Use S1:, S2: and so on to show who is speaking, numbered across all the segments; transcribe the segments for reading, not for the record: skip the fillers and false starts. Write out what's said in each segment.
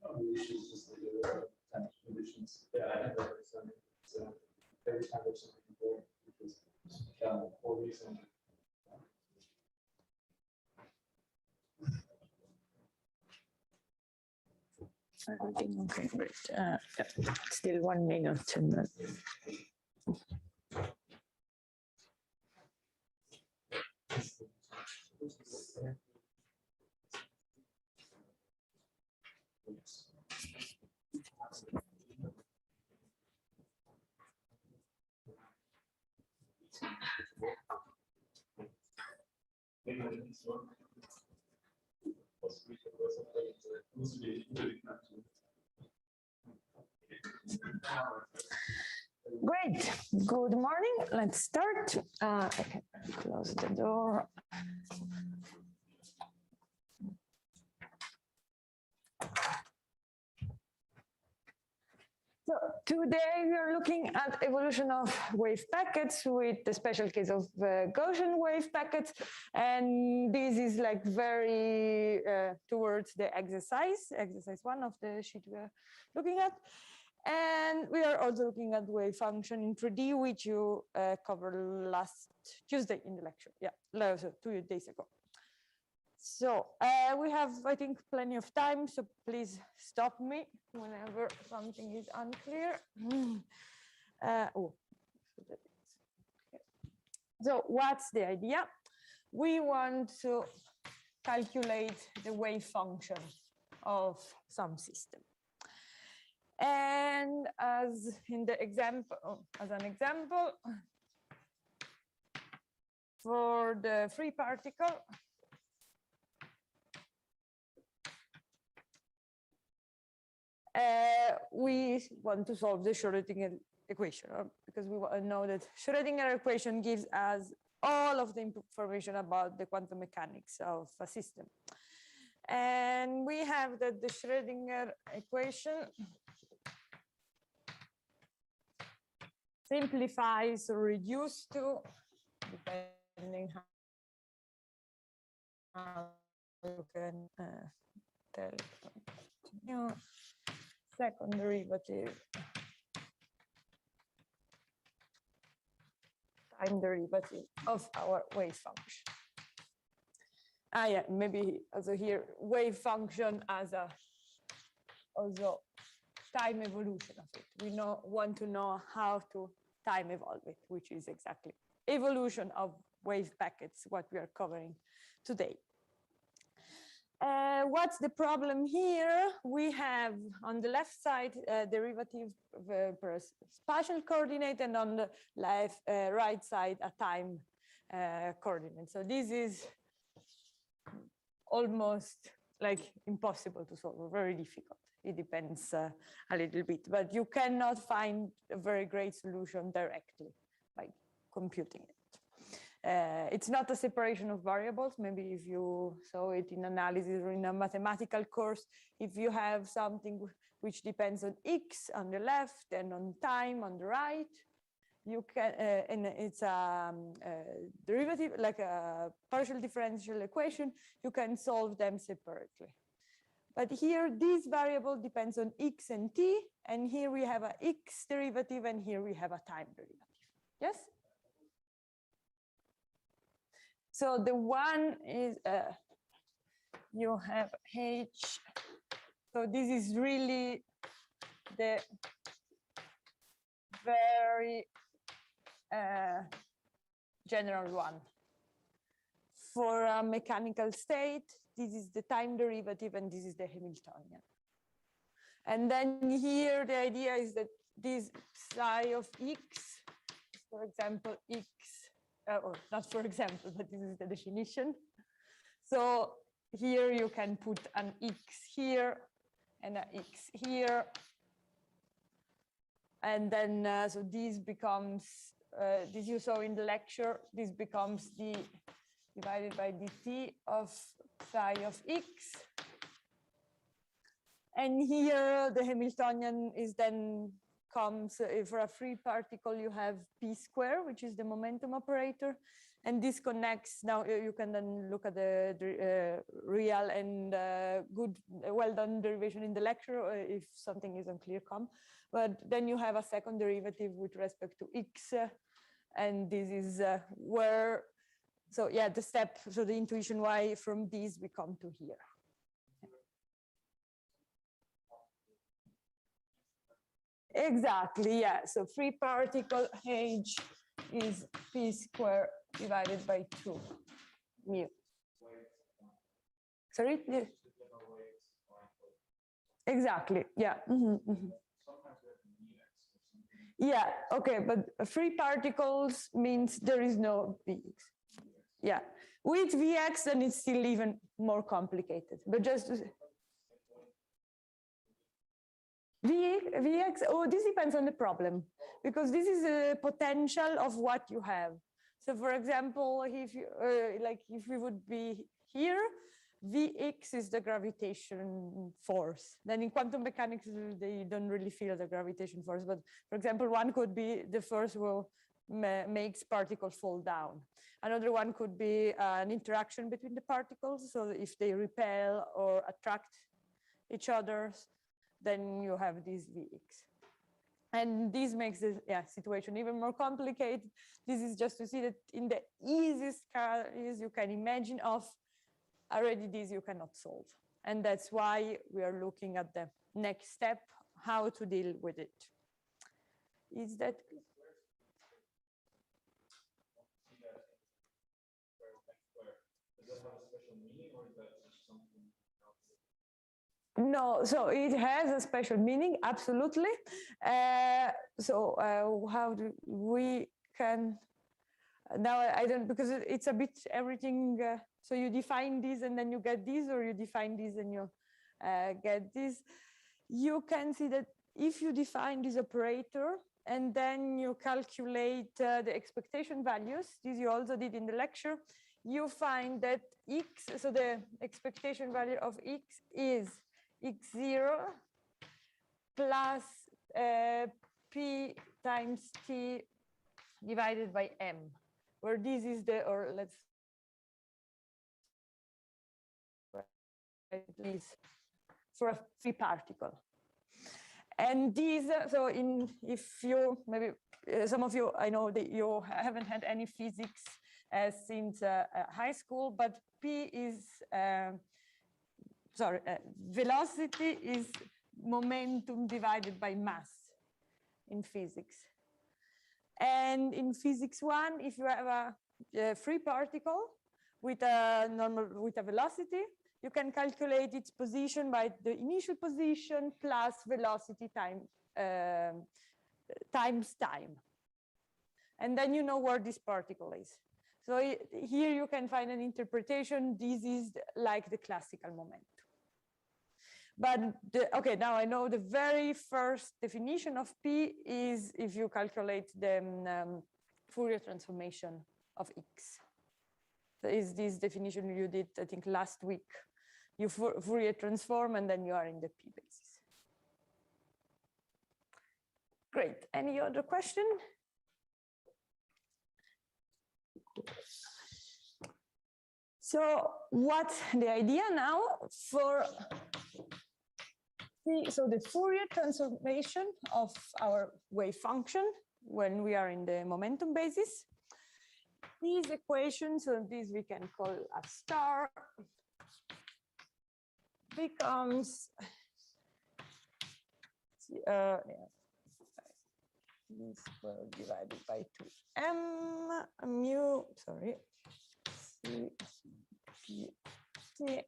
S1: Conditions, just the potential conditions. Yeah, I think that's every time there's something important, because for reason.
S2: Okay, great. Still 1 minute and then. Great. Good morning. Let's start. I can close the door. So today we are looking at evolution of wave packets with the special case of Gaussian wave packets, and this is like very towards the exercise 1 of the sheet we are looking at. And we are also looking at wave function in 3D, which you covered last Tuesday in the lecture. Yeah, so 2 days ago. So we have, I think, plenty of time, so please stop me whenever something is unclear. So what's the idea? We want to calculate the wave function of some system. And as in the example, for the free particle, we want to solve the Schrödinger equation, because we want to know that Schrödinger equation gives us all of the information about the quantum mechanics of a system. And we have that the Schrödinger equation simplifies or reduces to, depending how you can tell, second derivative, time derivative of our wave function. Yeah, maybe also here wave function as a also time evolution of it. We want to know how to time evolve it, which is exactly evolution of wave packets, what we are covering today. What's the problem here? We have on the left side derivative per spatial coordinate, and on the right side a time coordinate. So this is almost like impossible to solve, or very difficult. It depends a little bit, but you cannot find a very great solution directly by computing it. It's not a separation of variables. Maybe if you saw it in analysis or in a mathematical course, if you have something which depends on x on the left and on time on the right, you can, and it's a derivative, like a partial differential equation, you can solve them separately. But here, this variable depends on x and t, and here we have a x derivative, and here we have a time derivative. Yes? So the one is, you have h, so this is really the very general one. For a mechanical state, this is the time derivative and this is the Hamiltonian. And then here the idea is that this psi of x, for example, x, or not for example, but this is the definition. So here you can put an x here and an x here. And then, so this becomes, this you saw in the lecture, this becomes d divided by dt of psi of x. And here the Hamiltonian is then comes, for a free particle, you have p square, which is the momentum operator. And this connects, now you can then look at the real and good, well-done derivation in the lecture, or if something is unclear, come. But then you have a second derivative with respect to x, and this is where, so yeah, the step, so the intuition why from this we come to here. Exactly, yeah, so free particle h is p square divided by 2 mu. Sorry? Yeah. Exactly, yeah. Yeah, okay, but free particles means there is no Vx. Yeah, with Vx, then it's still even more complicated. But just to say, Vx, oh, this depends on the problem, because this is a potential of what you have. So for example, if you, like if we would be here, Vx is the gravitation force. Then in quantum mechanics, they don't really feel the gravitation force. But for example, one could be the force will makes particles fall down. Another one could be an interaction between the particles. So if they repel or attract each other, then you have this Vx. And this makes the situation even more complicated. This is just to see that in the easiest case you can imagine of, already this you cannot solve. And that's why we are looking at the next step, how to deal with it. Is that? No, so it has a special meaning, absolutely. How do we can, now I don't, because it's a bit everything, so you define this and then you get this, or you define this and you get this. You can see that if you define this operator and then you calculate the expectation values, this you also did in the lecture, you find that x, so the expectation value of x is x0 plus p times t divided by m, where this is the, or let's write this for a free particle. And these, so if you, maybe some of you, I know that you haven't had any physics since high school, but p is, velocity is momentum divided by mass in physics. And in physics 1, if you have a free particle with a velocity, you can calculate its position by the initial position plus velocity times time. And then you know where this particle is. So here you can find an interpretation. This is like the classical momentum. But okay, now I know the very first definition of P is if you calculate the Fourier transformation of X. So is this definition you did, I think, last week. You Fourier transform and then you are in the P basis. Great, any other question? So what's the idea now for the Fourier transformation of our wave function when we are in the momentum basis? These equations, so this we can call a star, becomes divided by 2m mu, sorry, c p t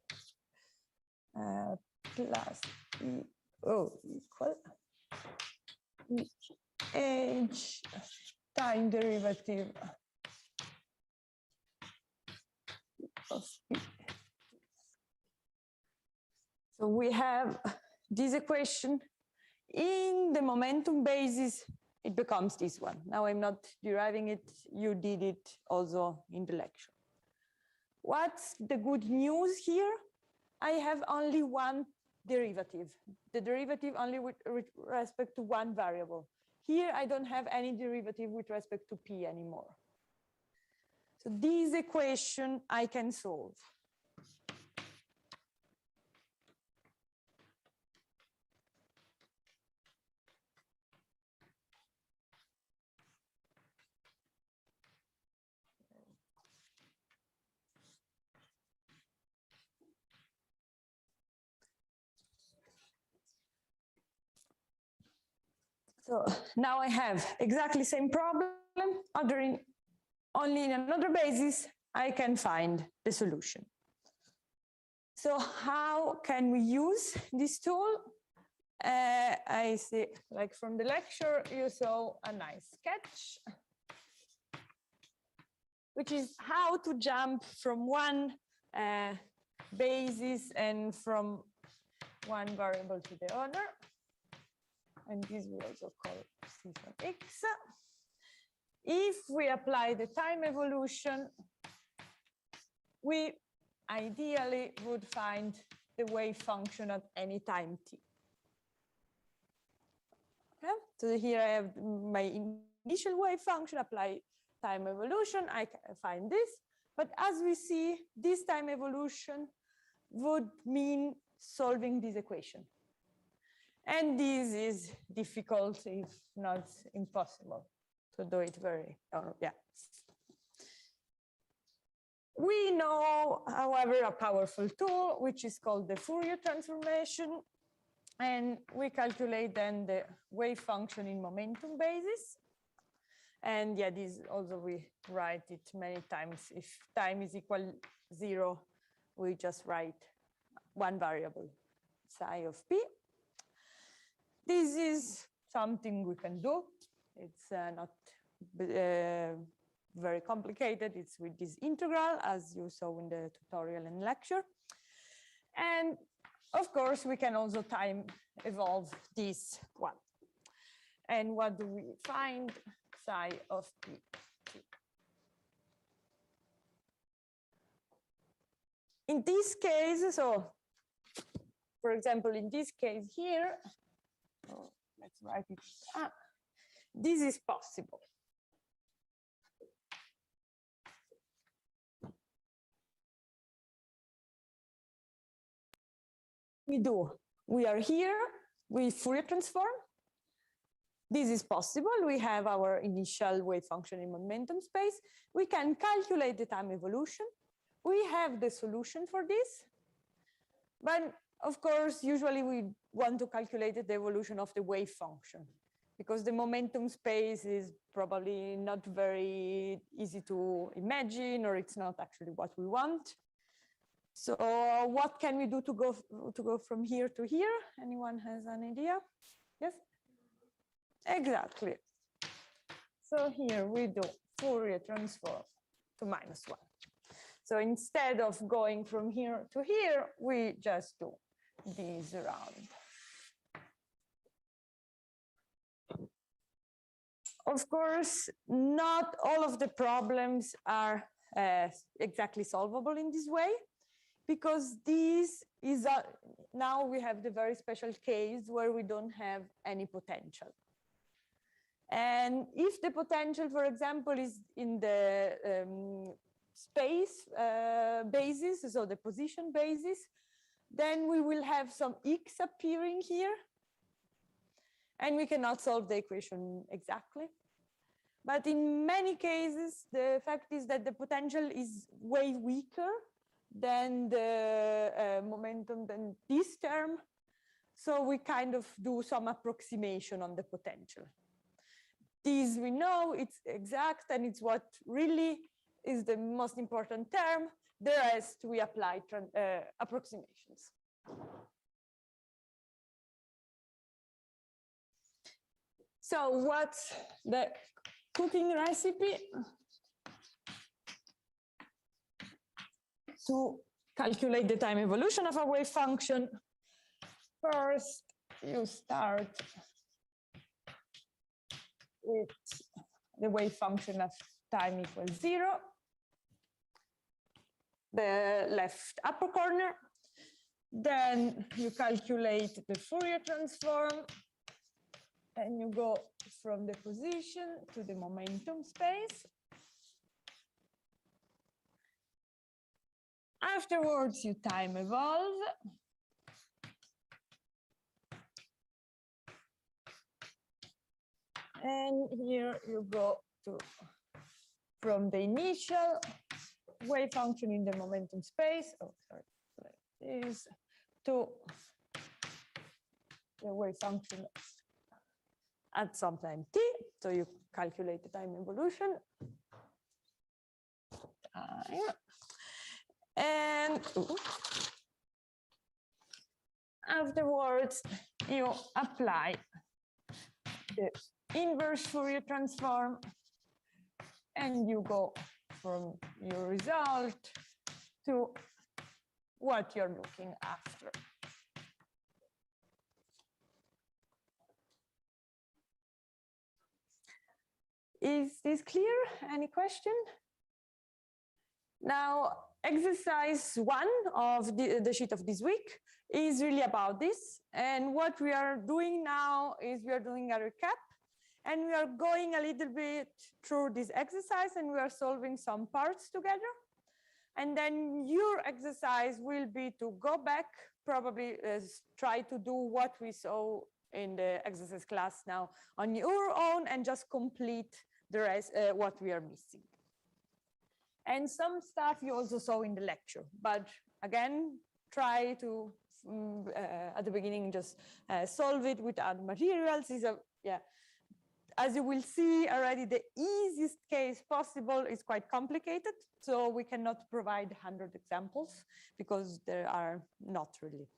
S2: plus e o equal h time derivative of p. So we have this equation in the momentum basis. It becomes this one. Now I'm not deriving it. You did it also in the lecture. What's the good news here? I have only one derivative. The derivative only with respect to one variable. Here, I don't have any derivative with respect to p anymore. So this equation I can solve. So now I have exactly same problem, only in another basis, I can find the solution. So how can we use this tool? I see, like from the lecture, you saw a nice sketch, which is how to jump from one basis and from one variable to the other. And this we also call C1x. If we apply the time evolution, we ideally would find the wave function at any time t. Okay? So here I have my initial wave function, apply time evolution, I find this. But as we see, this time evolution would mean solving this equation. And this is difficult, if not impossible, to do it very, yeah. We know, however, a powerful tool, which is called the Fourier Transformation. And we calculate then the wave function in momentum basis. And yeah, this also we write it many times. If time is equal 0, we just write one variable, psi of p. This is something we can do. It's not very complicated. It's with this integral, as you saw in the tutorial and lecture. And of course, we can also time evolve this one. And what do we find? Psi of p. In this case, so for example, in this case here, so let's write it. This is possible. We are here, we Fourier transform. This is possible. We have our initial wave function in momentum space. We can calculate the time evolution. We have the solution for this. But of course, usually we want to calculate the evolution of the wave function because the momentum space is probably not very easy to imagine, or it's not actually what we want. So what can we do to go from here to here? Anyone has an idea? Yes? Exactly. So here we do Fourier transform to -1. So instead of going from here to here, we just do this around. Of course, not all of the problems are exactly solvable in this way, because this is now we have the very special case where we don't have any potential. And if the potential, for example, is in the space basis, so the position basis, then we will have some x appearing here. And we cannot solve the equation exactly. But in many cases, the fact is that the potential is way weaker than the momentum, than this term. So we kind of do some approximation on the potential. This we know it's exact, and it's what really is the most important term. The rest we apply approximations. So what's the cooking recipe to calculate the time evolution of a wave function? First, you start with the wave function of time equals 0, the left upper corner. Then you calculate the Fourier transform, and you go from the position to the momentum space. Afterwards, you time evolve. And here you go to from the initial wave function in the momentum space, oh, sorry, like this, to the wave function at some time t. So you calculate the time evolution. And afterwards, you apply the inverse Fourier transform, and you go from your result to what you're looking after. Is this clear? Any question? Now, exercise 1 of the sheet of this week is really about this. And what we are doing now is we are doing a recap. And we are going a little bit through this exercise, and we are solving some parts together. And then your exercise will be to go back, probably try to do what we saw in the exercise class now on your own, and just complete the rest, what we are missing. And some stuff you also saw in the lecture, but again, try to, at the beginning, just solve it with other materials. As you will see already, the easiest case possible is quite complicated. So we cannot provide 100 examples because there are not really,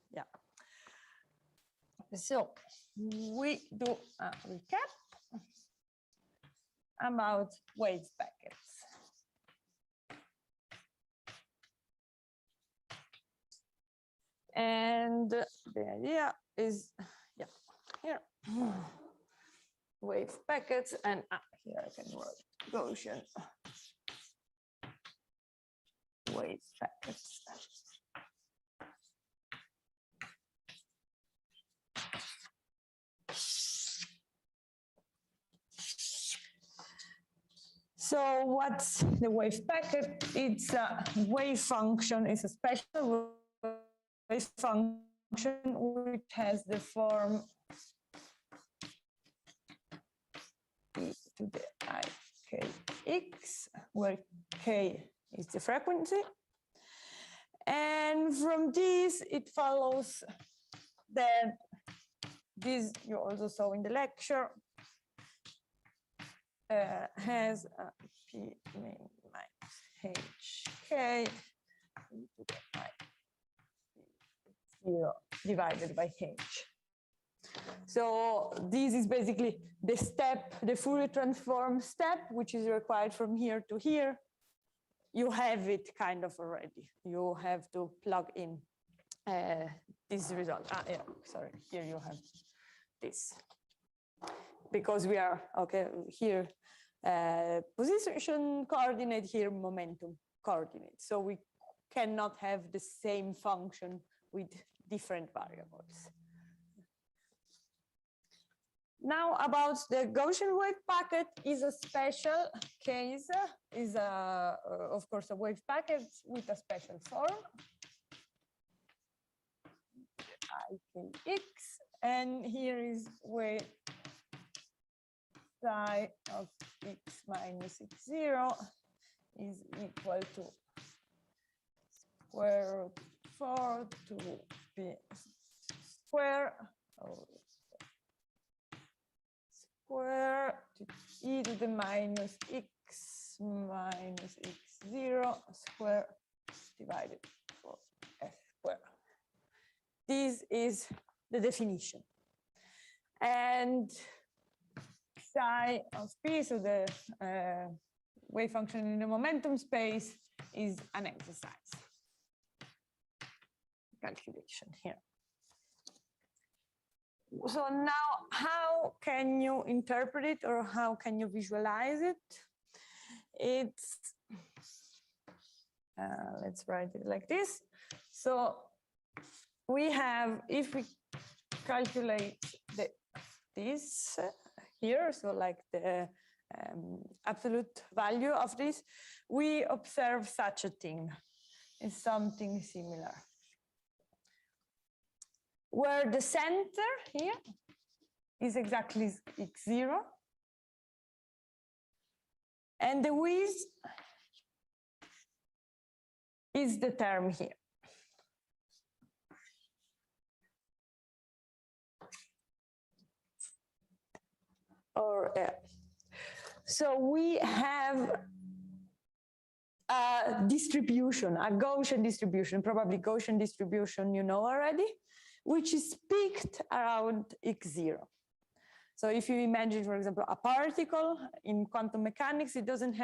S2: So we do a recap about wave packets. And the idea is, here. Wave packets, and here I can write Gaussian wave packets. So what's the wave packet? It's a wave function, it's a special wave function which has the form e to the I k x, where k is the frequency. And from this, it follows that this, you also saw in the lecture, has a p minus hk into the I 0 divided by h. So this is basically the step, the Fourier transform step, which is required from here to here. You have it kind of already. You have to plug in this result. Sorry, here you have this. Because we are, okay, here, position coordinate, here momentum coordinate. So we cannot have the same function with different variables. Now about the Gaussian wave packet is a special case, is of course a wave packet with a special form, IKX, and here is where psi of x minus x0 is equal to square root 4 to p square, square to e to the minus x minus x0 square divided for f square. This is the definition. And psi of p, so the wave function in the momentum space, is an exercise calculation here. So now, how can you interpret it, or how can you visualize it? It's, let's write it like this. So we have, if we calculate this here, so like the absolute value of this, we observe such a thing. It's something similar, where the center here is exactly x0, and the width is the term here. Or so we have a distribution, a Gaussian distribution, probably Gaussian distribution you know already, which is peaked around x0. So if you imagine, for example, a particle in quantum mechanics, it doesn't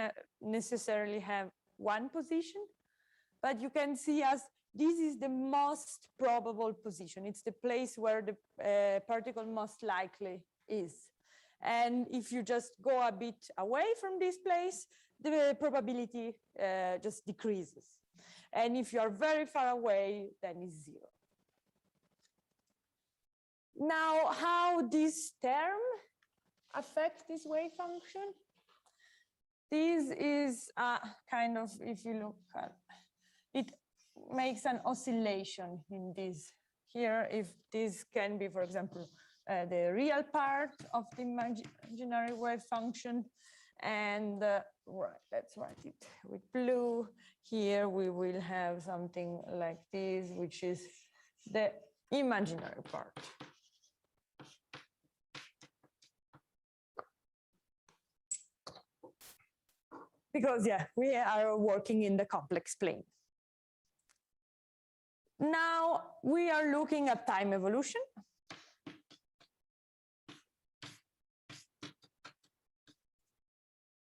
S2: necessarily have one position, but you can see as this is the most probable position. It's the place where the particle most likely is. And if you just go a bit away from this place, the probability just decreases. And if you are very far away, then it's 0. Now, how this term affects this wave function? This is kind of, if you look at it, makes an oscillation in this. Here, if this can be, for example, the real part of the imaginary wave function, and let's write it with blue. Here we will have something like this, which is the imaginary part. Because, yeah, we are working in the complex plane. Now we are looking at time evolution.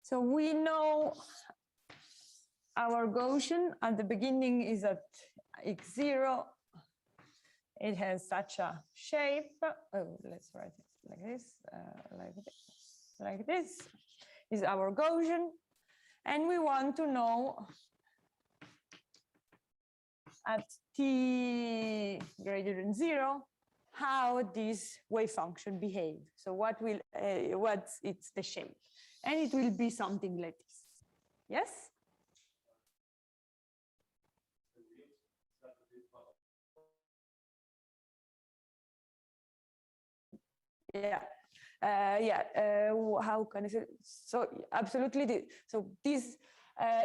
S2: So we know our Gaussian at the beginning is at x0. It has such a shape. Oh, let's write it like this, like this is our Gaussian. And we want to know at t greater than 0 how this wave function behaves. So what's its the shape, and it will be something like this. Yes. Yeah. How can I say? So absolutely. So this,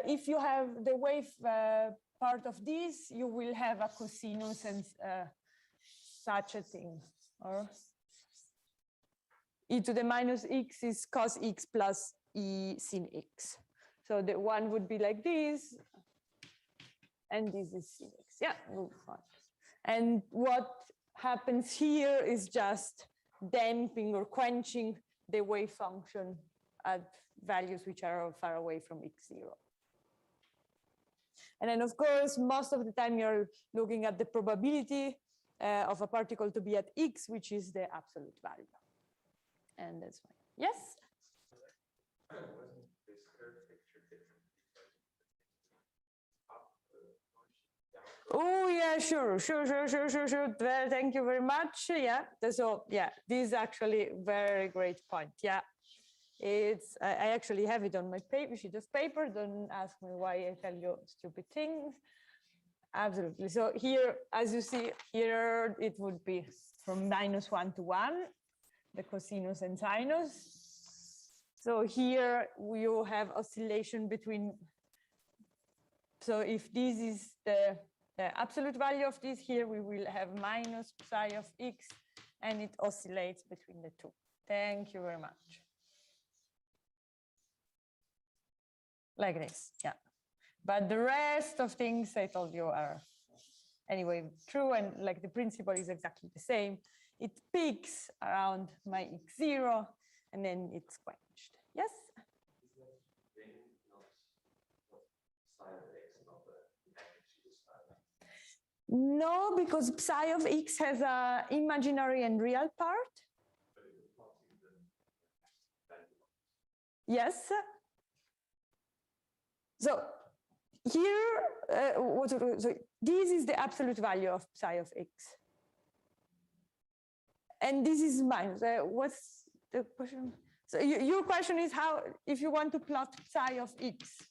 S2: if you have the wave part of this, you will have a cosinus and such a thing. Or e to the minus x is cos x plus e sin x. So the one would be like this, and this is sin x. Yeah, fine. And what happens here is just damping or quenching the wave function at values which are far away from x0. And then, of course, most of the time you're looking at the probability of a particle to be at x, which is the absolute value. And that's fine. Yes? Oh, yeah, sure. Thank you very much. Yeah. So, yeah, this is actually very great point. Yeah. I actually have it on my sheet of paper. Don't ask me why I tell you stupid things. Absolutely. So here, as you see here, it would be from -1 to 1, the cosinus and sinus. So here you have oscillation between. So if this is the absolute value of this, here we will have minus psi of x, and it oscillates between the two. Thank you very much. Like this, yeah. But the rest of things I told you are anyway true, and like the principle is exactly the same. It peaks around my x0, and then it's quenched. Yes? No, because psi of x has an imaginary and real part. Yes. So here, so this is the absolute value of psi of x. And this is minus. What's the question? So your question is how, if you want to plot psi of x.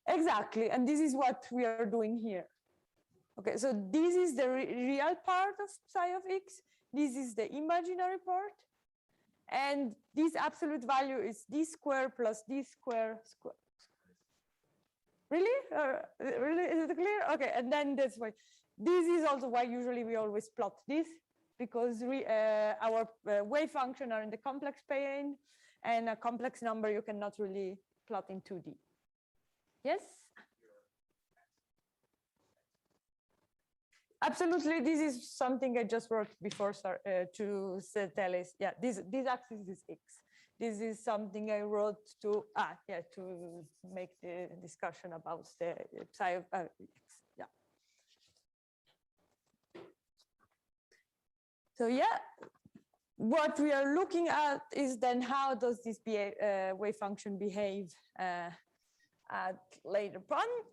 S2: Exactly, and this is what we are doing here. Okay, so this is the real part of psi of x. This is the imaginary part. And this absolute value is d square plus d square square. Really? Really? Is it clear? Okay, and then that's why. This is also why usually we always plot this, because our wave function are in the complex plane, and a complex number you cannot really plot in 2D. Yes? Absolutely, this is something I just wrote before to tell us. Yeah, this axis is x. This is something I wrote to to make the discussion about the psi of x. Yeah. So yeah, what we are looking at is then how does this wave function behave at later point.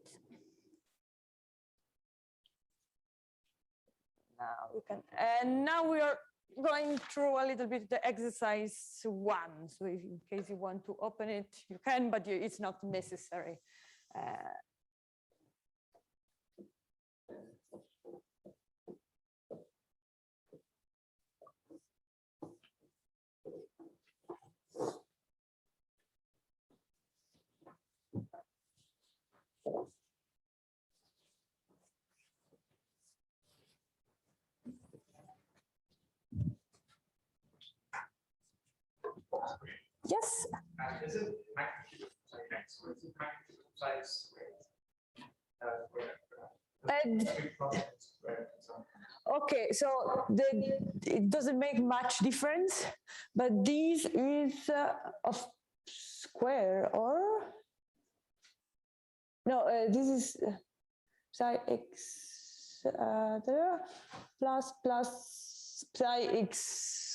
S2: Now we can, and now we are going through a little bit the exercise 1. So if, in case you want to open it, you can, but it's not necessary. Yes.
S1: Is it magnitude of psi x or is it magnitude of psi squared?
S2: Okay, so it doesn't make much difference, but this is of square or no, this is psi x there plus psi x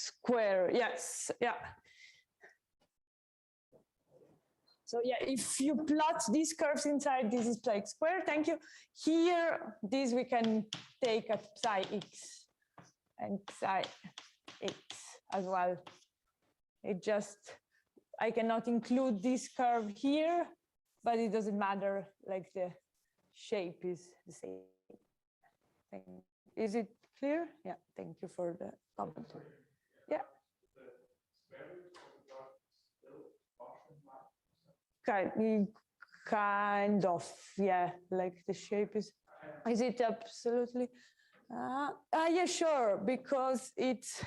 S2: square. Yes, yeah. So yeah, if you plot these curves inside, this is psi x squared. Thank you. Here, this we can take at psi x and psi x as well. It just, I cannot include this curve here, but it doesn't matter, like the shape is the same. Is it clear? Yeah, thank you for the comment. Yeah. Kind of, yeah, like the shape is it absolutely? Yeah, sure, because it's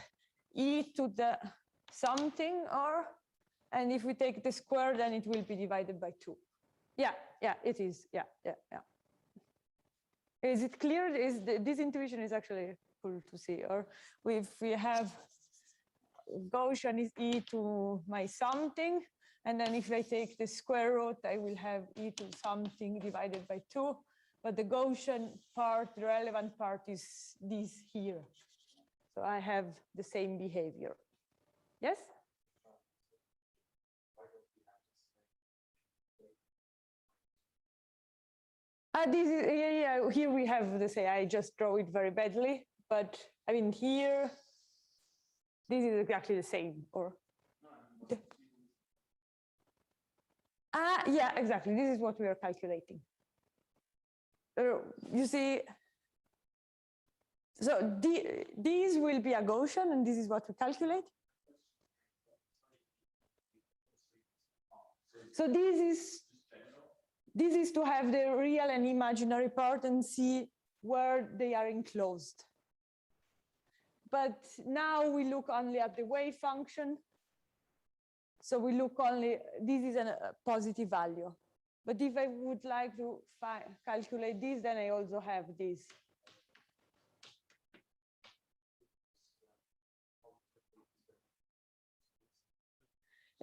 S2: e to the something or, and if we take the square, then it will be divided by 2. Yeah, it is, yeah. Is it clear? This intuition is actually cool to see, or if we have Gaussian is e to my something, and then if I take the square root, I will have e to something divided by 2. But the Gaussian part, the relevant part is this here. So I have the same behavior. Yes? This is, yeah, here we have the say, I just draw it very badly, but I mean, here, this is exactly the same, or? Yeah, exactly. This is what we are calculating. You see, so these will be a Gaussian, and this is what we calculate. So this is to have the real and imaginary part and see where they are enclosed. But now we look only at the wave function. So we look only, this is a positive value. But if I would like to calculate this, then I also have this.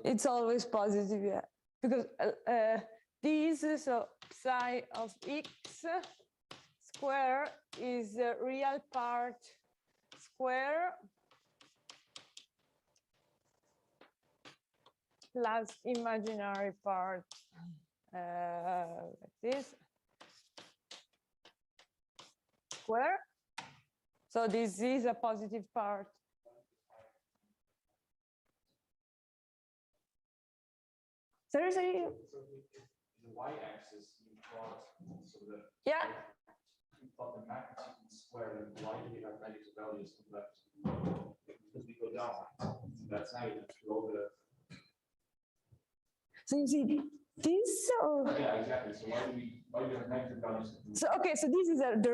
S2: It's always positive, yeah. Because this is so psi of x square is the real part square plus imaginary part like this square. So this is a positive part. Seriously?
S1: So the y-axis you plot so that
S2: Yeah.
S1: you plot the magnitude in square, and why do we have negative values on the left? Because we go down. That's negative. Roll the.
S2: So you see this or
S1: Yeah, exactly. So why do we have negative values?
S2: so okay, so this is the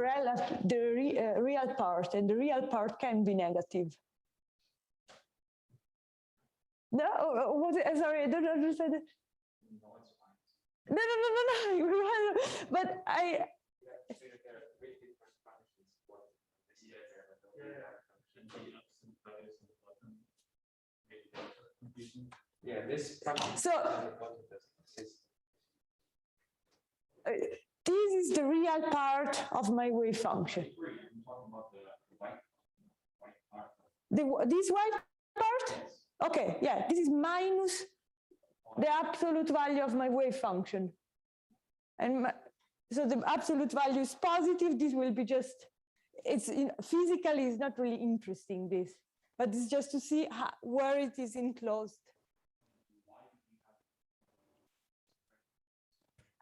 S2: real part, and the real part can be negative. No, was it, sorry, I don't understand.
S1: No, it's fine.
S2: No. But I.
S1: Yeah, this.
S2: So this is the real part of my wave function. This white part? Okay, yeah, this is minus the absolute value of my wave function. And so the absolute value is positive. This will be just, it's physically it's not really interesting, this, but it's just to see where it is enclosed.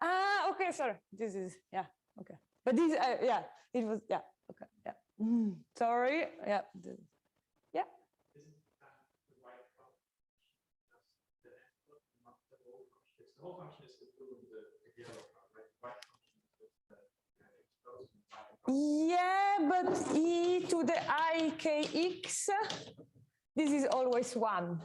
S2: Ah, okay, sorry. This is, yeah, okay. But this, yeah, it was, yeah, okay, yeah. Sorry, yeah. Yeah.
S1: The whole function is the blue and the yellow part, right? White function is the
S2: yeah, but e to the ikx, this is always 1.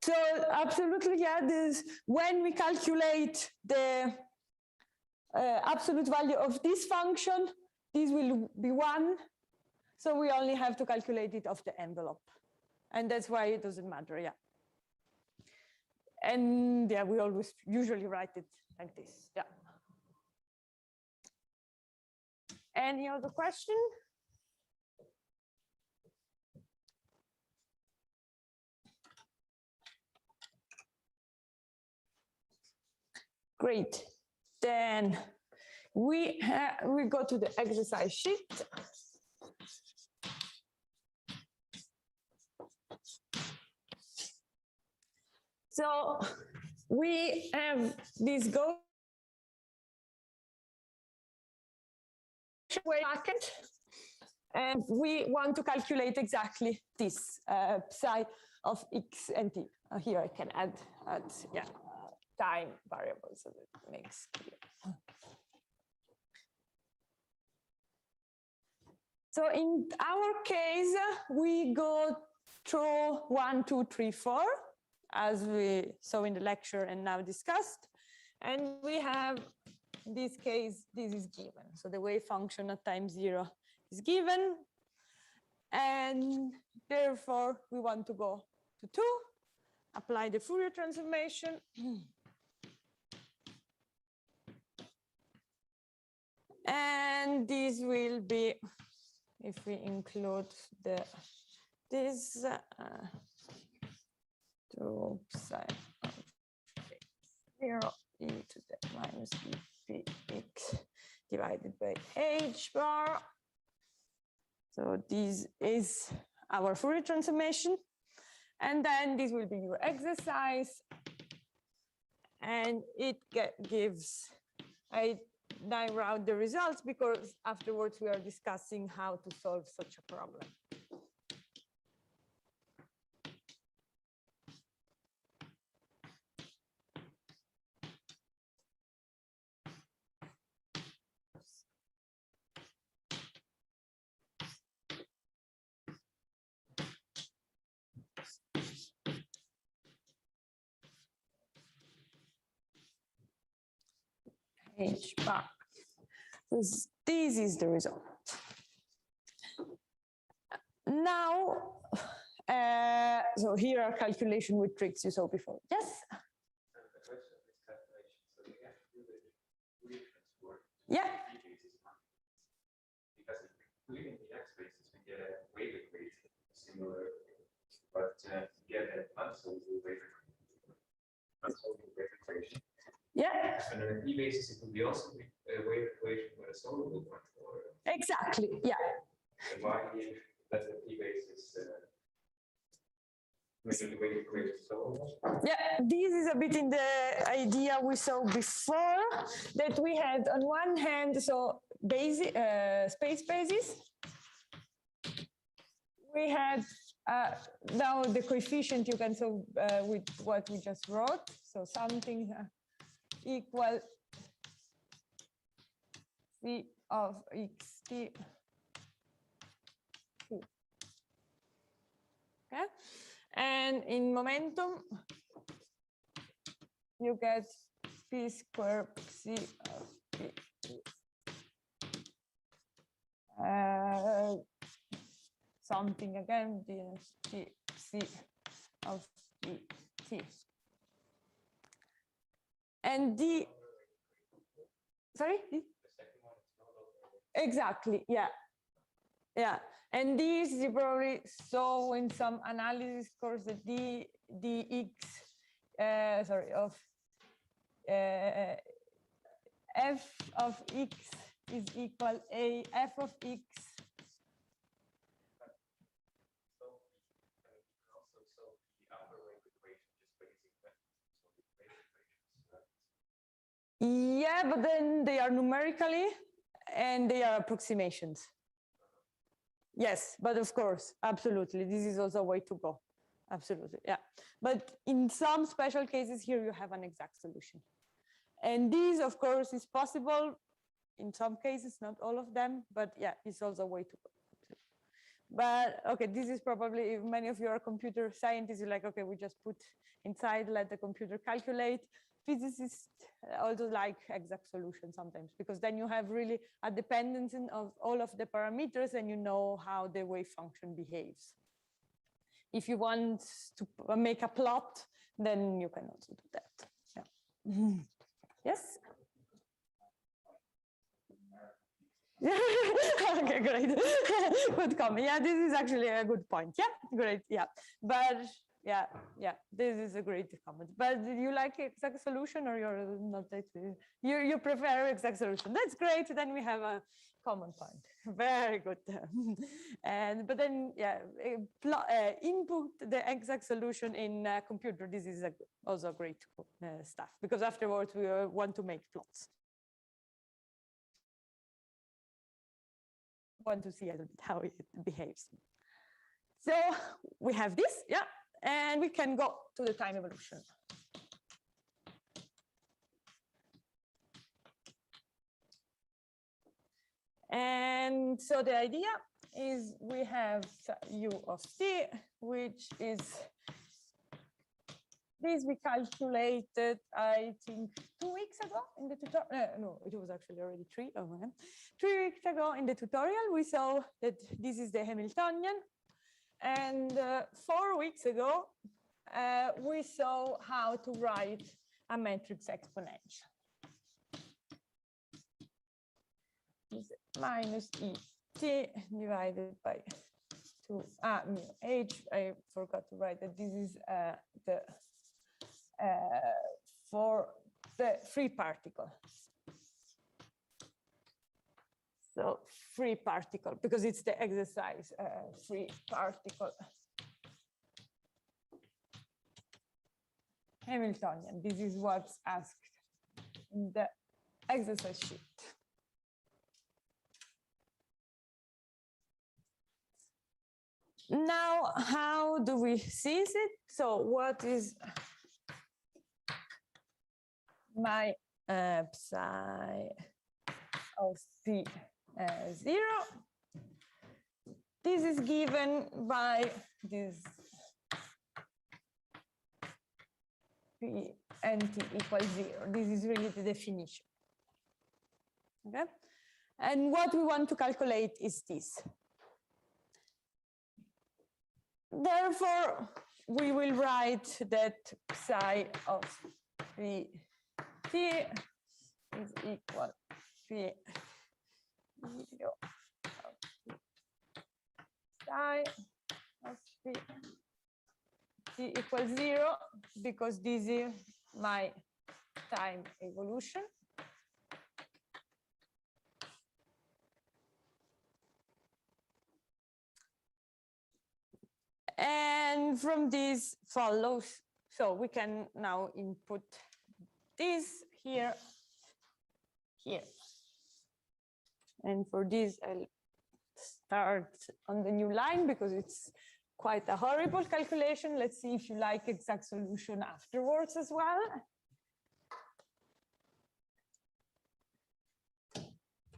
S2: So absolutely, yeah, this, when we calculate the absolute value of this function, this will be 1. So we only have to calculate it of the envelope. And that's why it doesn't matter, yeah. And yeah, we always usually write it like this, yeah. Any other question? Great. Then we go to the exercise sheet. So we have this Gaussian bracket, and we want to calculate exactly this psi of x and t. Here I can add yeah, time variables so that it makes clear. So in our case, we go through 1, 2, 3, 4, as we saw in the lecture and now discussed. And we have, in this case, this is given. So the wave function at time 0 is given. And therefore, we want to go to 2, apply the Fourier transformation. And this will be, if we include this 2 psi of 0 e to the minus bpx divided by h bar. So this is our Fourier transformation. And then this will be your exercise. And it gives, I write the results because afterwards we are discussing how to solve such a problem. H bar. This is the result. Now, so here are calculation with tricks you saw before. Yes? Yeah.
S1: Because if we in the X basis, we get a wave equation similar
S3: get an unsolvable wave equation.
S2: Yeah,
S3: And on a P basis, it would be also a wave equation with a solvable one.
S2: exactly. Yeah.
S3: And why that the P basis making the wave equation solvable?
S2: Yeah, this is a bit in the idea we saw before, that we had on one hand, so basic space basis. We had now the coefficient you can solve with what we just wrote. So something equal C of xt. Okay, and in momentum you get p squared c of p. Something again, d c of t. And d, sorry? Exactly, yeah. Yeah, and this you probably saw in some analysis course that dx, of f of x is equal a f of x. Yeah, but then they are numerically and they are approximations. Yes, but of course, absolutely. This is also a way to go. Absolutely, yeah. But in some special cases here, you have an exact solution. And this, of course, is possible in some cases, not all of them, but yeah, it's also a way to go. But okay, this is probably, if many of you are computer scientists, you're like, okay, we just put inside, let the computer calculate. Physicists also like exact solutions sometimes, because then you have really a dependency of all of the parameters and you know how the wave function behaves. If you want to make a plot, then you can also do that. Yeah. Yes? Okay, great. Good comment. Yeah, this is actually a good point. Yeah, great. Yeah, but yeah, this is a great comment. But do you like exact solution, or you're not that? You prefer exact solution? That's great. Then we have a common point. Very good. And but then input the exact solution in a computer. This is also great stuff, because afterwards we want to make plots. Want to see a little bit how it behaves. So we have this, yeah, and we can go to the time evolution. And so the idea is we have u of t, which is this we calculated, I think, 2 weeks ago in the tutorial. No, it was actually already 3. Oh, man. 3 weeks ago in the tutorial, we saw that this is the Hamiltonian. And 4 weeks ago, we saw how to write a matrix exponential. It's minus et divided by 2 mu h. I forgot to write that this is for the free particle. So free particle, because it's the exercise free particle. Hamiltonian, this is what's asked in the exercise sheet. Now, how do we seize it? So what is my psi of t 0? This is given by this p and t equals 0. This is really the definition. Okay, and what we want to calculate is this. Therefore, we will write that psi of p t is equal p 0 of psi of p t equals 0, because this is my time evolution. And from this follows, so we can now input this here, here. And for this, I'll start on the new line because it's quite a horrible calculation. Let's see if you like exact solution afterwards as well.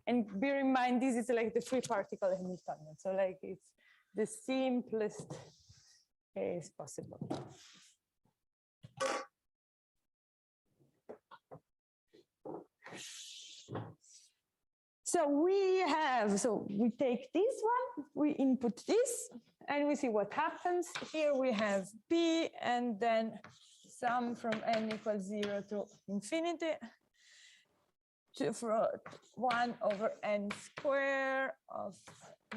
S2: And bear in mind, this is like the free particle Hamiltonian. So like it's the simplest case possible. So we take this one, we input this, and we see what happens. Here we have P, and then sum from n equals 0 to infinity, for 1 over n square of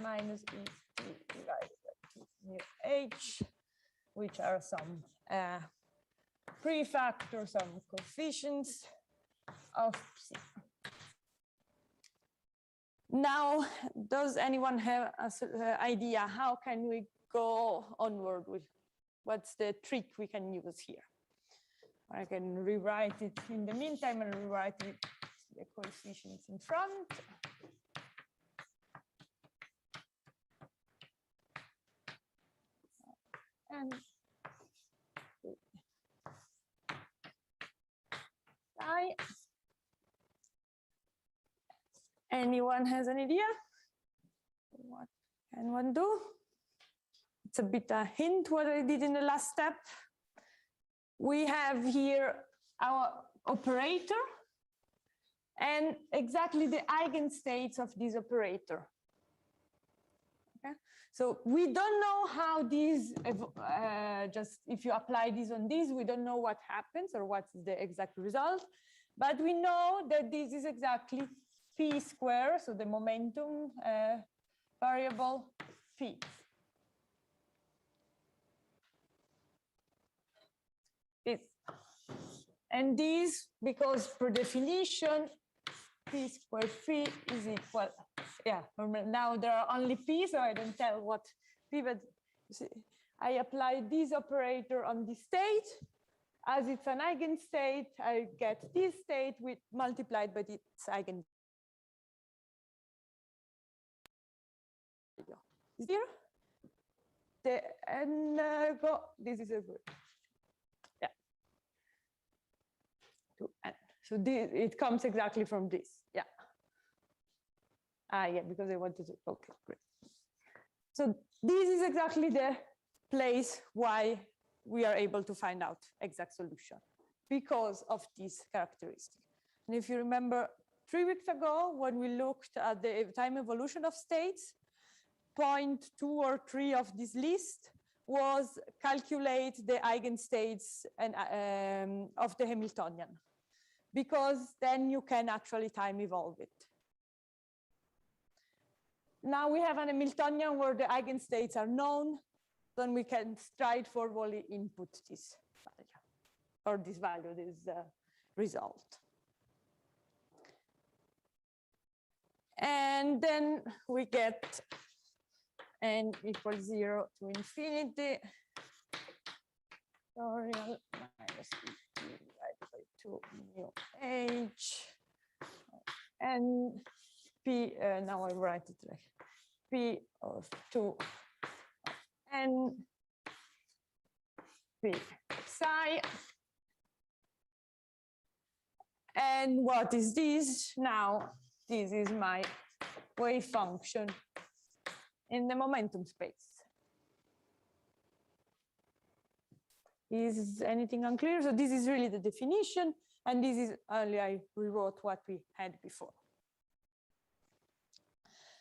S2: minus et divided by 2 mu h, which are some prefactors, some coefficients of psi. Now, does anyone have an idea how can we go onward with what's the trick we can use here? I can rewrite it in the meantime and rewrite it, the coefficients in front. And I. Anyone has an idea? What can one do? It's a bit a hint what I did in the last step. We have here our operator and exactly the eigenstates of this operator. Okay? So we don't know how these, just if you apply this on this, we don't know what happens or what's the exact result, but we know that this is exactly p square, so the momentum variable p. And this, because per definition, p squared phi is equal, yeah, now there are only p, so I don't tell what p, but see, I apply this operator on this state. As it's an eigenstate, I get this state with multiplied by its eigen. Is there? And go, this is a good. Yeah. So this, it comes exactly from this. Yeah. Yeah, because I wanted to, okay, great. So this is exactly the place why we are able to find out exact solution, because of this characteristic. And if you remember 3 weeks ago, when we looked at the time evolution of states, point 2 or 3 of this list was calculate the eigenstates and of the Hamiltonian, because then you can actually time evolve it. Now we have an Hamiltonian where the eigenstates are known, then we can straightforwardly input this value, or this value, this result. And then we get n equals 0 to infinity, factorial minus et divided by 2 mu h, and p, now I write it like p of 2 n p psi. And what is this? Now, this is my wave function in the momentum space. Is anything unclear? So this is really the definition, and this is only I rewrote what we had before.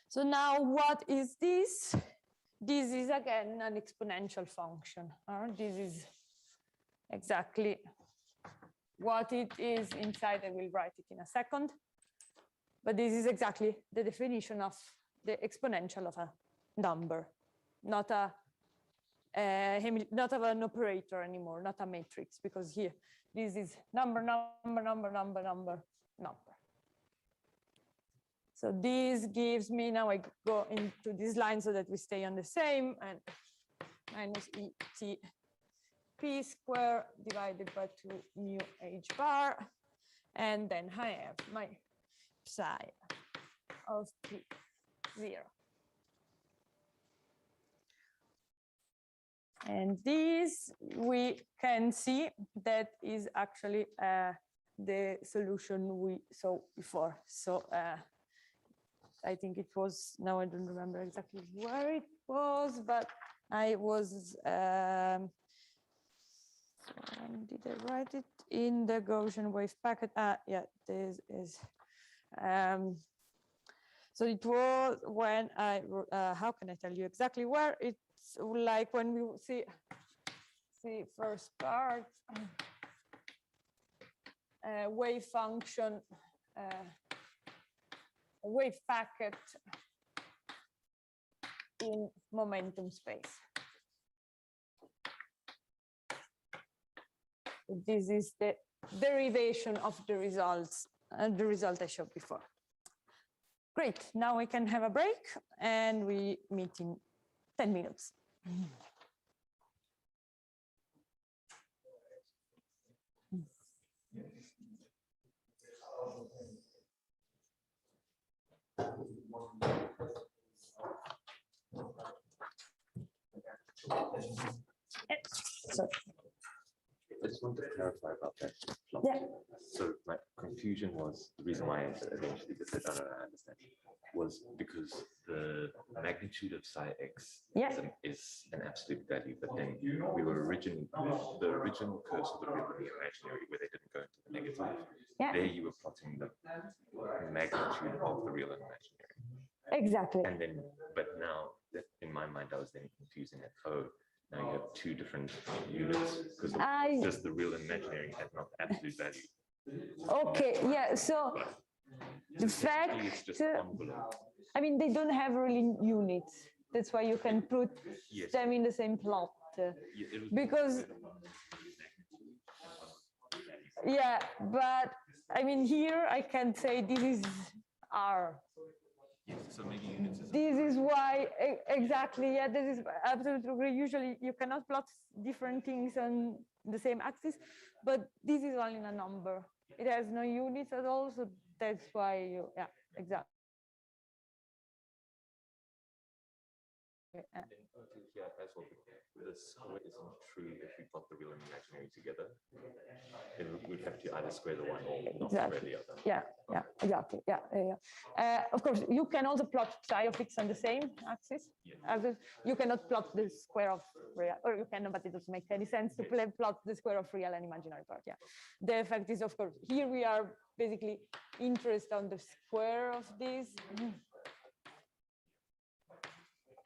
S2: So now what is this? This is again an exponential function. This is exactly what it is inside. I will write it in a second. But this is exactly the definition of the exponential of a number, not a not of an operator anymore, not a matrix, because here this is number, number, number, number, number, number. So this gives me, now I go into this line so that we stay on the same, and minus ET P square divided by 2 mu H bar. And then I have my psi of P0. And this we can see that is actually the solution we saw before. So I think it was, now I don't remember exactly where it was, but I was, did I write it in the Gaussian wave packet? Yeah, this is. So it was when I, how can I tell you exactly where? It's like when we see first part, wave function, wave packet in momentum space. This is the derivation of the results, the result I showed before. Great, now we can have a break and we meet in 10 minutes. So,
S4: I just wanted to clarify about that plot.
S2: yeah.
S4: So my confusion was, the reason why I eventually just said, oh, no, I understand, was because the magnitude of psi x is an absolute value, but then we were originally, the original curves of the real and the imaginary, where they didn't go into the negative, there you were plotting the magnitude of the real and imaginary.
S2: Exactly.
S4: And then, but now, that in my mind, I was then confusing it. Oh, now you have two different units because just the real and imaginary has not absolute value.
S2: Okay, yeah, so the fact, I mean, they don't have really units. That's why you can put them in the same plot. Because, yeah, but I mean, here I can say this is R.
S4: Yes, so maybe units is
S2: this is why, exactly, yeah, this is absolutely, usually you cannot plot different things on the same axis, but this is only a number. It has no units at all, so that's why you, yeah, exactly.
S4: Yeah, as well, the square isn't true if we plot the real and imaginary together. Then we'd have to either square the one or not square the other.
S2: Yeah, yeah, exactly. Yeah. Of course, you can also plot psi of x on the same axis. Yes. You cannot plot the square of real, or you can, but it doesn't make any sense to plot the square of real and imaginary part. Yeah. The effect is, of course, here we are basically interested on the square of this.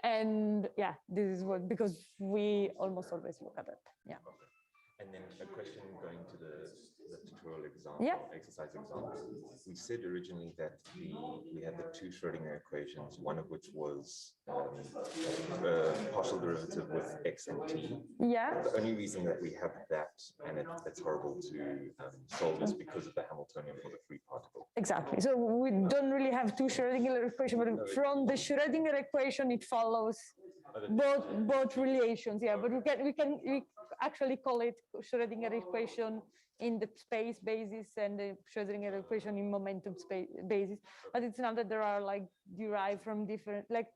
S2: And yeah, this is what, because we almost always look at it. Yeah.
S4: And then a question going to the tutorial example, exercise example. We said originally that we had the two Schrodinger equations, one of which was partial derivative with x and t.
S2: Yeah.
S4: The only reason that we have that, and it's horrible to solve, is because of the Hamiltonian for the free particle.
S2: Exactly. So we don't really have two Schrodinger equations, but from the Schrodinger equation, it follows both relations. Yeah, but we actually call it Schrodinger equation in the space basis and the Schrodinger equation in momentum space basis. But it's not that there are like derived from different, like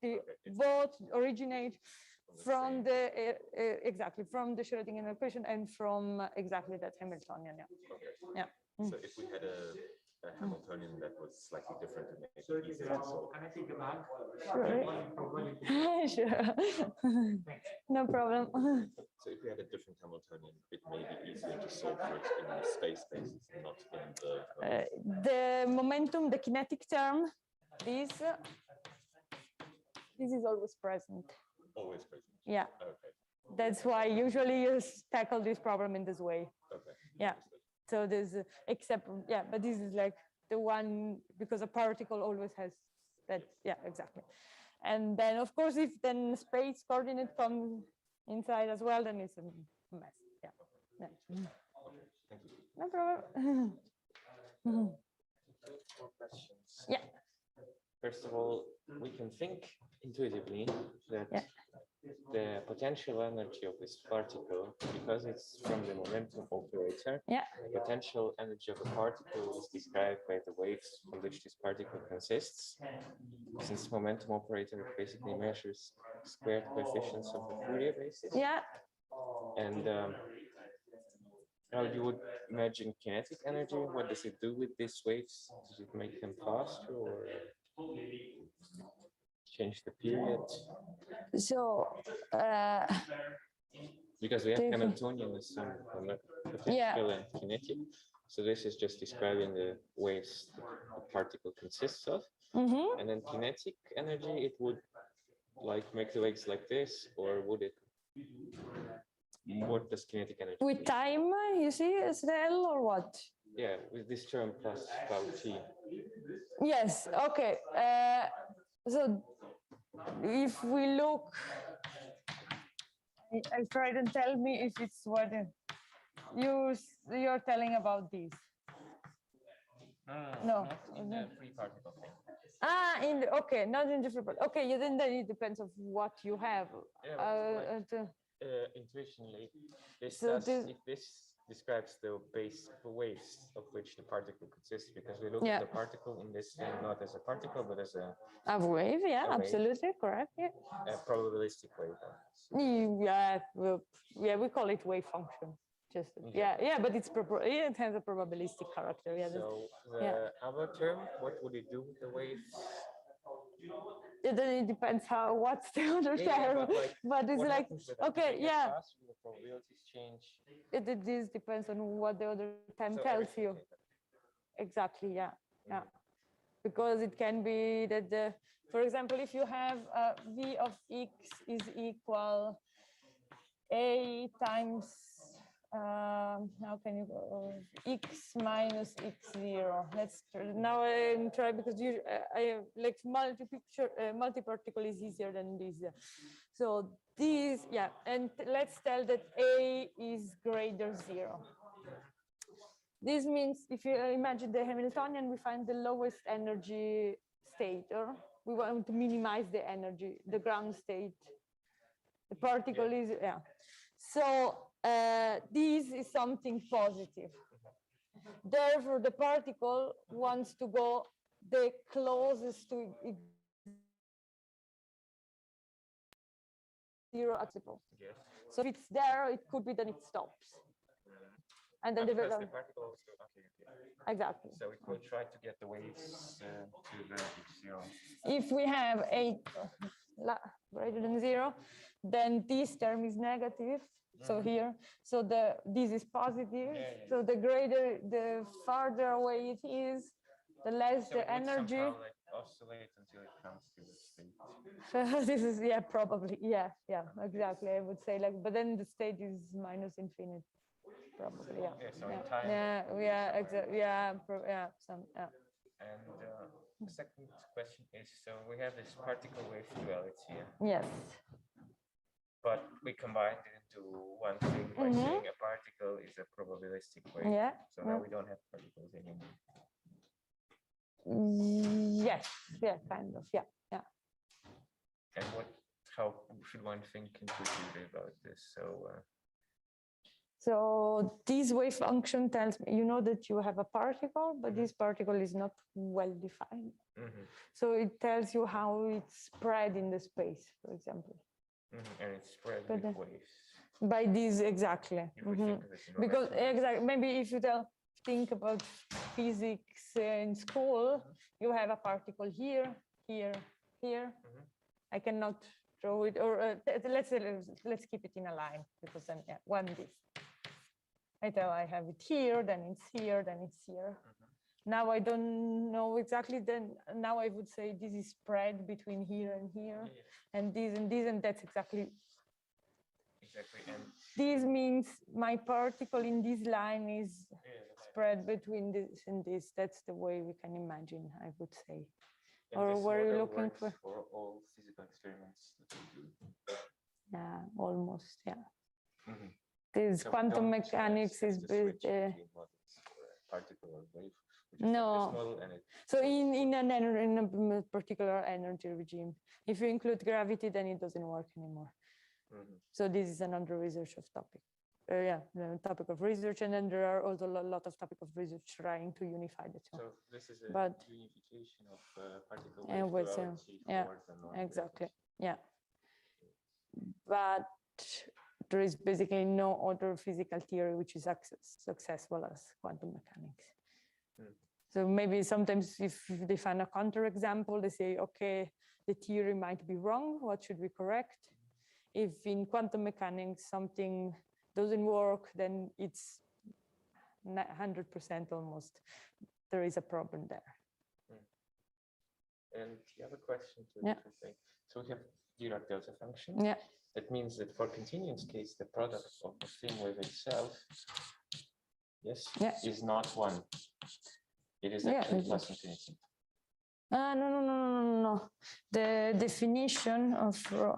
S2: both originate from the exactly from the Schrodinger equation and from exactly that Hamiltonian. Yeah.
S4: Okay.
S2: Yeah.
S4: So if we had a Hamiltonian that was slightly different and make it easier to solve.
S1: Can I take it back?
S2: Sure. Sure. No problem.
S4: So if we had a different Hamiltonian, it may be easier to solve for it in the space basis, not in
S2: the momentum, the kinetic term, this is always present.
S4: Always present.
S2: Yeah.
S4: Okay.
S2: That's why usually you tackle this problem in this way.
S4: Okay.
S2: Yeah. So there's, except, yeah, but this is like the one, because a particle always has that, yeah, exactly. And then, of course, if then space coordinate come inside as well, then it's a mess. Yeah. Yeah.
S4: Thank you.
S2: No problem.
S5: More questions.
S2: Yeah.
S5: First of all, we can think intuitively that
S2: Yeah.
S5: the potential energy of this particle, because it's from the momentum operator,
S2: Yeah.
S5: the potential energy of the particle is described by the waves from which this particle consists. Since momentum operator basically measures squared coefficients of the Fourier basis.
S2: Yeah.
S5: And how you would imagine kinetic energy? What does it do with these waves? Does it make them faster or change the period?
S2: So
S5: Because we have
S2: Different.
S5: Hamiltonian as some potential and kinetic. So this is just describing the waves the particle consists of.
S2: mhm.
S5: And then kinetic energy, it would like make the waves like this, or would it? What does kinetic energy
S2: With
S5: mean?
S2: time, you see, is the L or what?
S5: Yeah, with this term plus tau t.
S2: Yes. Okay. So if we look, I try to tell me if it's what you're telling about this. No.
S5: Not in the free particle thing.
S2: Okay, not in the free part. Okay, then it depends of what you have.
S5: Intuitionally, this
S2: So
S5: does, if this describes the waves of which the particle consists, because we look
S2: Yeah.
S5: at the particle in this thing not as a particle, but as a
S2: wave, yeah,
S5: A wave.
S2: absolutely correct. Yeah.
S5: probabilistic wave.
S2: Yeah, we call it wave function. Just yeah, but it has a probabilistic character. Yeah,
S5: So the
S2: yeah.
S5: other term, what would it do with the waves?
S2: Then it depends what's the other term. But it's
S5: what
S2: like,
S5: happens with that?
S2: okay,
S5: Does it get
S2: yeah.
S5: faster? Will the probabilities change?
S2: This depends on what the other term
S5: So
S2: tells
S5: everything
S2: you.
S5: can-
S2: Exactly, yeah, yeah. Because it can be that for example, if you have v of x is equal a times how can you go x minus x0. Let's now try because I like multi-particle is easier than this. So this, yeah, and let's tell that a is greater 0. This means if you imagine the Hamiltonian, we find the lowest energy state, or we want to minimize the energy, the ground state. The particle is, yeah. So this is something positive. Therefore, the particle wants to go the closest to 0 possible.
S5: Yes.
S2: So if it's there, it could be that it stops. And then
S5: Because the particle also, okay.
S2: Exactly.
S5: So we could try to get the waves to the x0.
S2: If we have a greater than 0, then this term is negative. So here, so this is positive. So the greater, the farther away it is, the less
S5: So
S2: the
S5: it would
S2: energy.
S5: somehow like oscillate until it comes to the state.
S2: This is, yeah, probably, yeah, exactly. I would say like, but then the state is minus infinite, probably, yeah.
S5: Yeah, so in time.
S2: Exactly, yeah.
S5: And the second question is, so we have this particle wave duality here,
S2: Yes.
S5: but we combined it into one thing by saying a particle is a probabilistic wave.
S2: Yeah.
S5: So now we don't have particles anymore.
S2: Yes, yeah, kind of, yeah.
S5: And how should one think intuitively about this?
S2: So this wave function tells me, you know that you have a particle, but this particle is not well defined. So it tells you how it's spread in the space, for example.
S5: And it's spread with waves.
S2: By these, exactly.
S5: If we think of it in
S2: Because
S5: momentum.
S2: exactly, maybe if you think about physics in school, you have a particle here, here, here. I cannot draw it, or let's keep it in a line, because then one this. I have it here, then it's here, then it's here. Now I don't know exactly. Then now I would say this is spread between here and here, and this and this, and that's exactly.
S5: And
S2: this means my particle in this line is spread between this and this. That's the way we can imagine, I would say.
S5: And
S2: Or
S5: this
S2: were you
S5: model
S2: looking
S5: works
S2: for
S5: all physical experiments that we do?
S2: Yeah, almost. Yeah.
S5: Mhm.
S2: This
S5: So we
S2: quantum
S5: don't
S2: mechanics
S5: have
S2: is
S5: to switch
S2: built.
S5: between models for a particle or wave. We just have
S2: No.
S5: this model and it
S2: So in a particular energy regime, if you include gravity, then it doesn't work anymore. So this is another research of topic. Yeah, the topic of research, and then there are also a lot of topic of research trying to unify the two.
S5: So this is a
S2: But
S5: unification of particle
S2: and
S5: wave
S2: with,
S5: duality
S2: yeah,
S5: for the non-wave.
S2: exactly. Yeah. But there is basically no other physical theory which is successful as quantum mechanics. So maybe sometimes if they find a counterexample, they say, okay, the theory might be wrong. What should we correct? If in quantum mechanics something doesn't work, then it's 100% almost. There is a problem there.
S5: And you have a question to
S2: Yeah.
S5: thing. So we have Dirac delta function.
S2: Yeah.
S5: That means that for continuance case, the product of the stream wave itself, yes,
S2: Yeah.
S5: is not one. It is
S2: Yeah,
S5: actually
S2: it
S5: plus
S2: is.
S5: infinity.
S2: No. The definition of rho.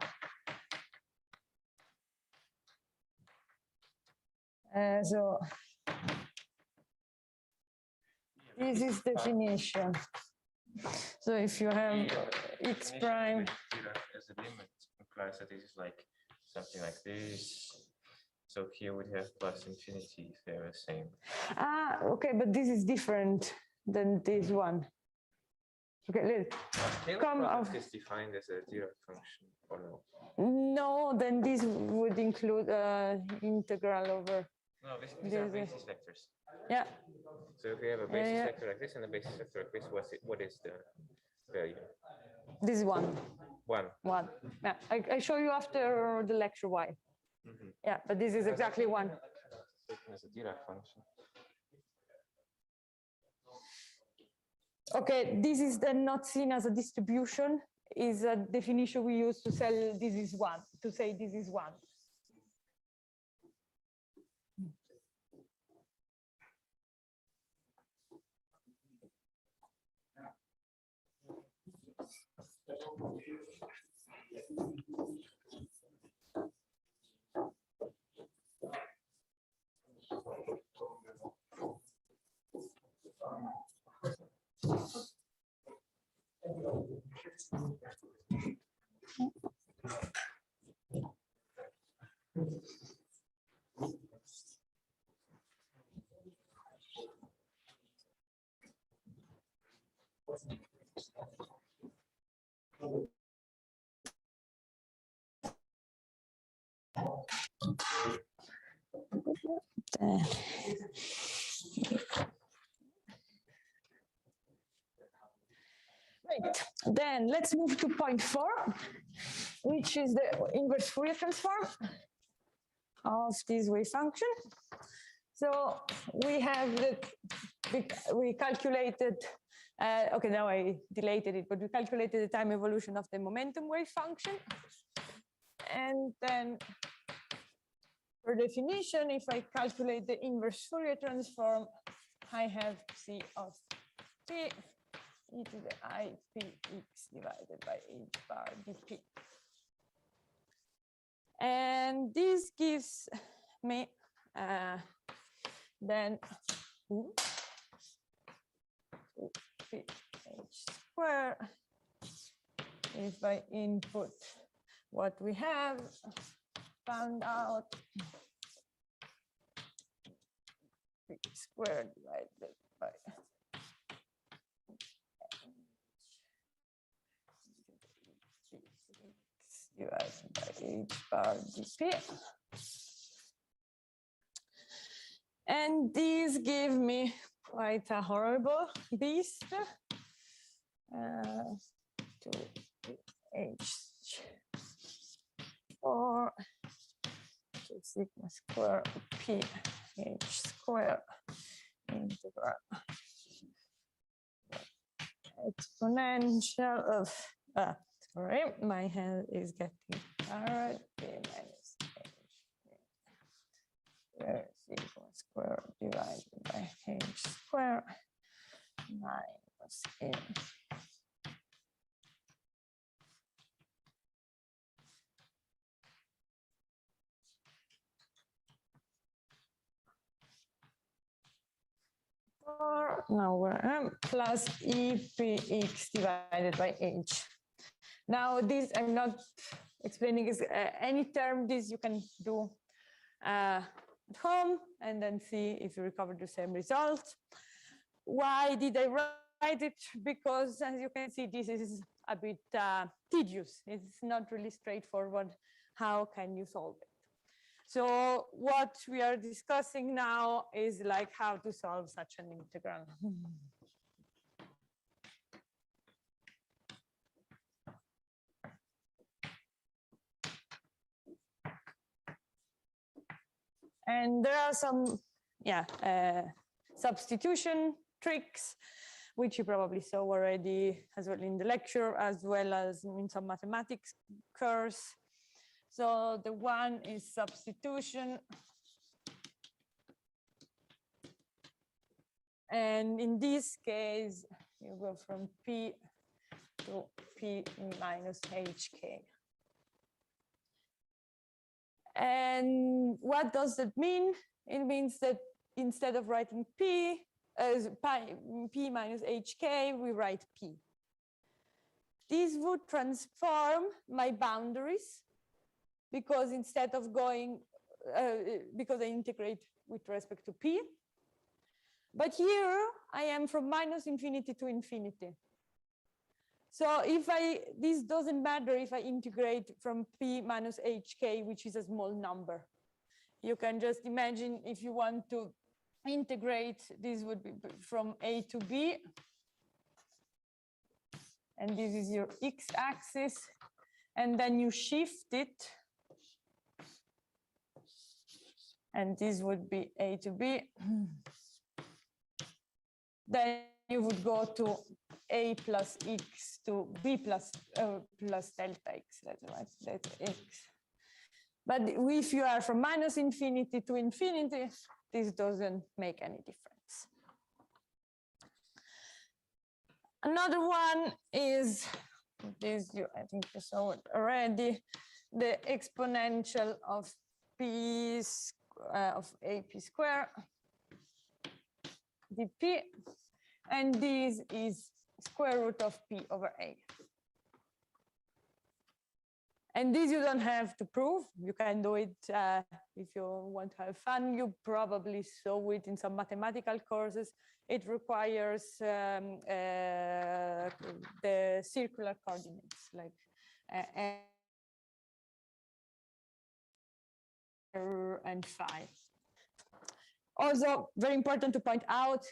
S2: So this is definition. So if you have x prime.
S5: Dirac as a limit implies that this is like something like this. So here we have plus infinity if they're the same.
S2: Okay, but this is different than this one. Okay, come
S5: product is defined as a Dirac function or no?
S2: No, then this would include integral over.
S5: No, these are basis vectors.
S2: Yeah.
S5: So if we have a basis vector like this and a basis vector like this, what is the value?
S2: This is one.
S5: One.
S2: Yeah, I show you after the lecture why. Yeah, but this is exactly one.
S5: As a Dirac function.
S2: Okay, this is then not seen as a distribution, is a definition we use to say this is one, to say this is one. Right. Then let's move to point 4, which is the inverse Fourier transform of this wave function. So we have we calculated, okay, now I deleted it, but we calculated the time evolution of the momentum wave function. And then per definition, if I calculate the inverse Fourier transform, I have C of t e to the I px divided by h bar dp. And this gives me then h square if I input what we have found out, p squared divided by divided by h bar dp. And these give me quite a horrible beast. To h4 to sigma square p h square integral exponential of sorry, my hand is getting tired. P minus h sigma square divided by h square minus n. now we're plus EPX divided by H. Now this, I'm not explaining is any term, this you can do at home and then see if you recover the same result. Why did I write it? Because as you can see, this is a bit tedious. It's not really straightforward. How can you solve it? So what we are discussing now is like how to solve such an integral. And there are some, substitution tricks, which you probably saw already as well in the lecture, as well as in some mathematics course. So the one is substitution. And in this case, you go from P to P minus HK. And what does that mean? It means that instead of writing P as P minus HK, we write P. This would transform my boundaries because instead of going, because I integrate with respect to P. But here I am from minus infinity to infinity. So if this doesn't matter if I integrate from P minus HK, which is a small number. You can just imagine if you want to integrate, this would be from A to B. And this is your x-axis. And then you shift it. And this would be A to B. Then you would go to A plus x to B plus delta x. That's right, that's x. But if you are from minus infinity to infinity, this doesn't make any difference. Another one is this, I think you saw it already, the exponential of P of AP square dp, and this is square root of P over A. And this you don't have to prove. You can do it if you want to have fun. You probably saw it in some mathematical courses. It requires the circular coordinates, like and phi. Also, very important to point out,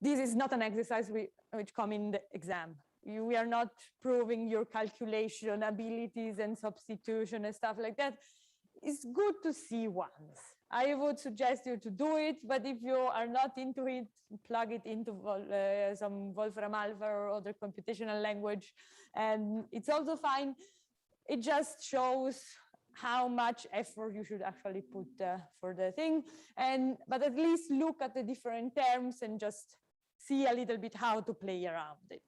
S2: this is not an exercise which come in the exam. We are not proving your calculation abilities and substitution and stuff like that. It's good to see once. I would suggest you to do it, but if you are not into it, plug it into some Wolfram Alpha or other computational language, and it's also fine. It just shows how much effort you should actually put for the thing, but at least look at the different terms and just see a little bit how to play around it.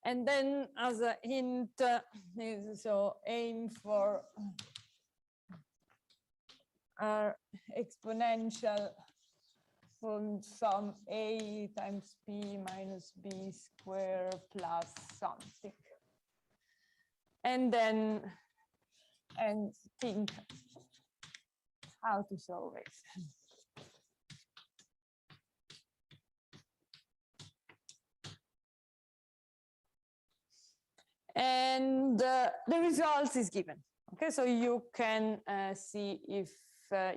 S2: And then as a hint, so aim for our exponential from some A times P minus B square plus something. And then, and think how to solve it. And the results is given. Okay, so you can see if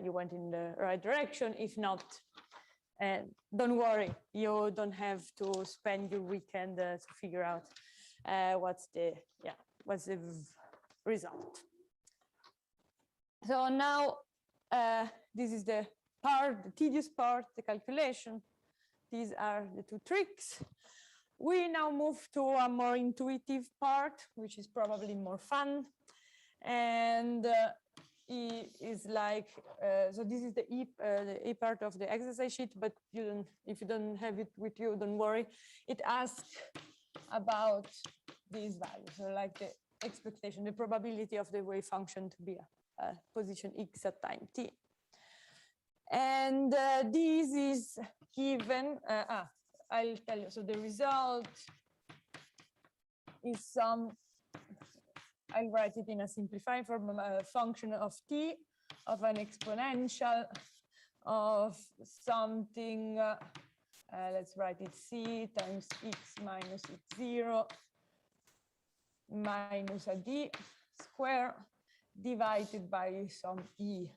S2: you went in the right direction. If not, don't worry, you don't have to spend your weekend to figure out what's the result. So now this is the part, the tedious part, the calculation. These are the two tricks. We now move to a more intuitive part, which is probably more fun. And it is like, so this is the E part of the exercise sheet, but if you don't have it with you, don't worry. It asks about these values, so like the expectation, the probability of the wave function to be a position x at time t. And this is given, I'll tell you, so the result is some, I'll write it in a simplified form, a function of t of an exponential of something, let's write it c times x minus x0 minus a d square divided by some e.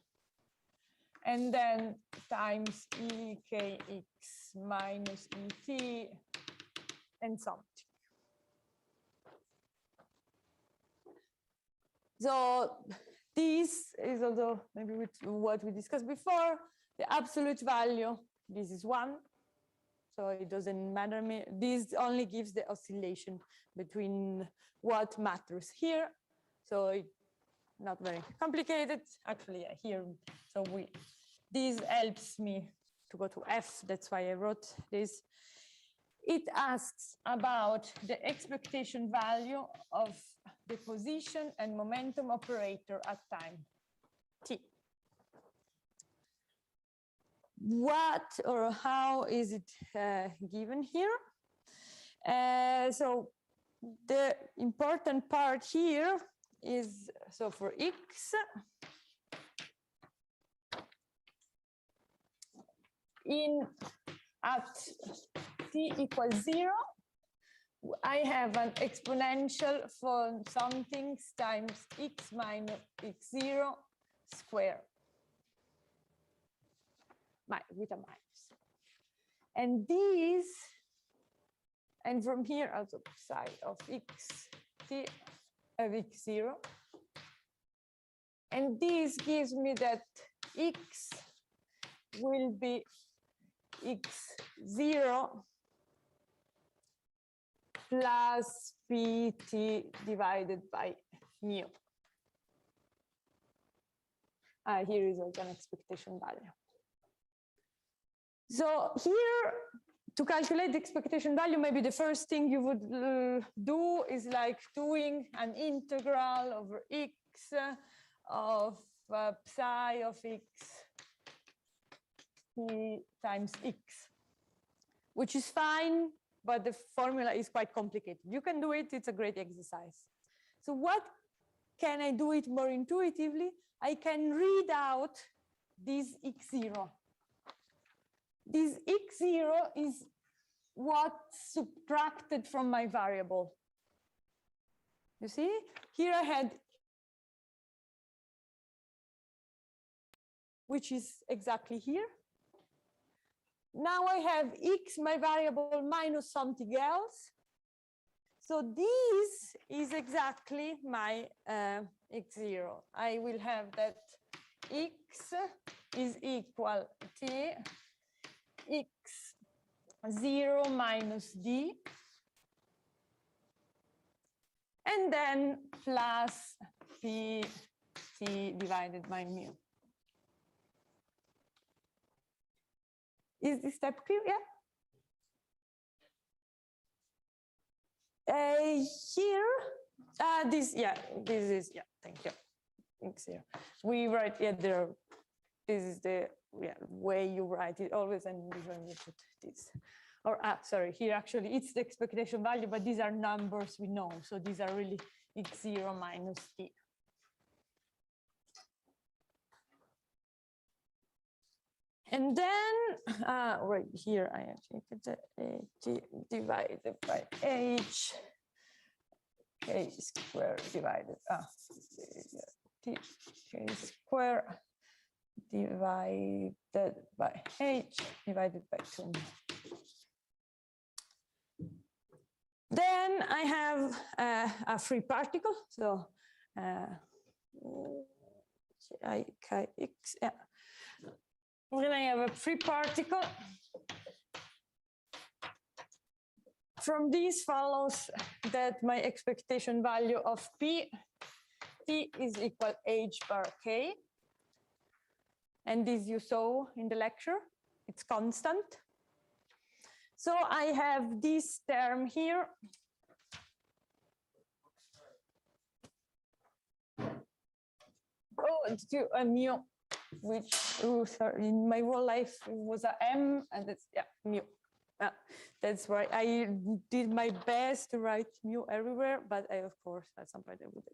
S2: And then times ekx minus et and something. So this is also maybe with what we discussed before. The absolute value, this is 1. So it doesn't matter me. This only gives the oscillation between what matters here. So it's not very complicated. Actually, here, so this helps me to go to F. That's why I wrote this. It asks about the expectation value of the position and momentum operator at time t. What or how is it given here? So the important part here is, so for x, at t equals 0, I have an exponential for something times x minus x0 squared, with a minus. And these, and from here also psi of x t of x0. And this gives me that x will be x0 plus pt divided by mu. Here is also an expectation value. So here, to calculate the expectation value, maybe the first thing you would do is like doing an integral over x of psi of x t times x, which is fine, but the formula is quite complicated. You can do it, it's a great exercise. So what can I do it more intuitively? I can read out this x0. This x0 is what's subtracted from my variable. You see, here I had, which is exactly here. Now I have x, my variable, minus something else. So this is exactly my x0. I will have that x is equal to x0 minus d, and then plus pt divided by mu. Is this step clear? Yeah. Here, this is, yeah, thank you. Thanks here. We write, yeah, there. This is the way you write it always, and usually you put this. Or sorry, here actually it's the expectation value, but these are numbers we know, so these are really x0 minus t. And then right here I actually put the t divided by h k square divided t k square divided by h divided by 2. Then I have a free particle, so kx, yeah. Then I have a free particle. From this follows that my expectation value of t is equal h bar k. And this you saw in the lecture, it's constant. So I have this term here. Oh, it's a mu. which in my whole life was a m, and that's mu. That's why I did my best to write mu everywhere, but of course at some point I would.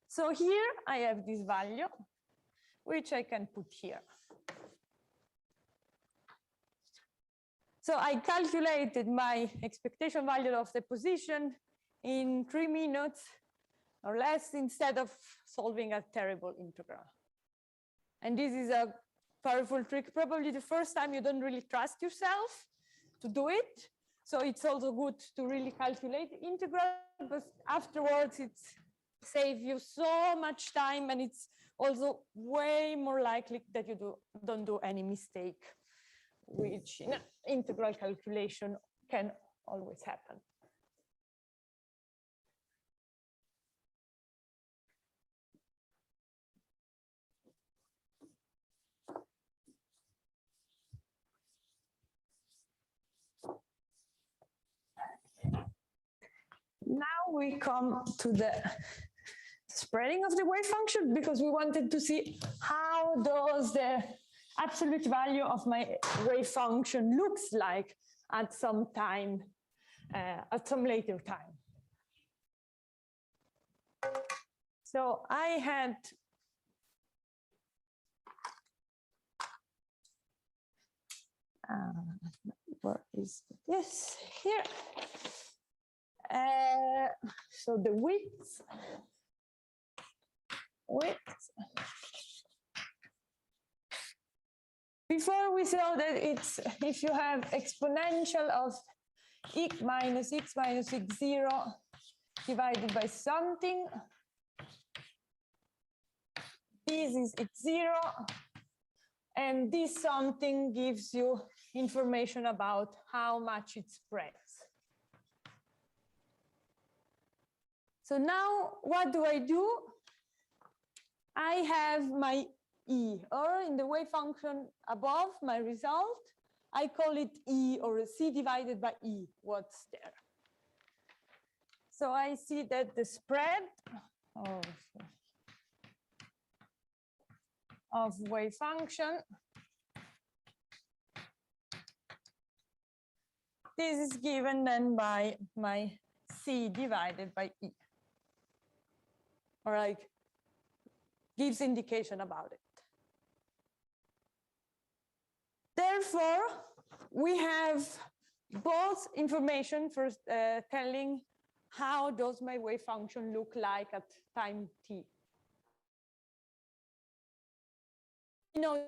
S2: So here I have this value, which I can put here. So I calculated my expectation value of the position in 3 minutes or less instead of solving a terrible integral. And this is a powerful trick. Probably the first time you don't really trust yourself to do it. So it's also good to really calculate the integral, but afterwards it saves you so much time, and it's also way more likely that you don't do any mistake, which in integral calculation can always happen. Now we come to the spreading of the wave function, because we wanted to see how does the absolute value of my wave function looks like at some time, at some later time. So I had where is this? Here. So the width. Before we saw that it's if you have exponential of x minus x0 divided by something, this is x0, and this something gives you information about how much it spreads. So now what do? I have my E, or in the wave function above my result, I call it E, or C divided by E, what's there. So I see that the spread of wave function, this is given then by my C divided by E, or like gives indication about it. Therefore, we have both information for telling how does my wave function look like at time t. You know,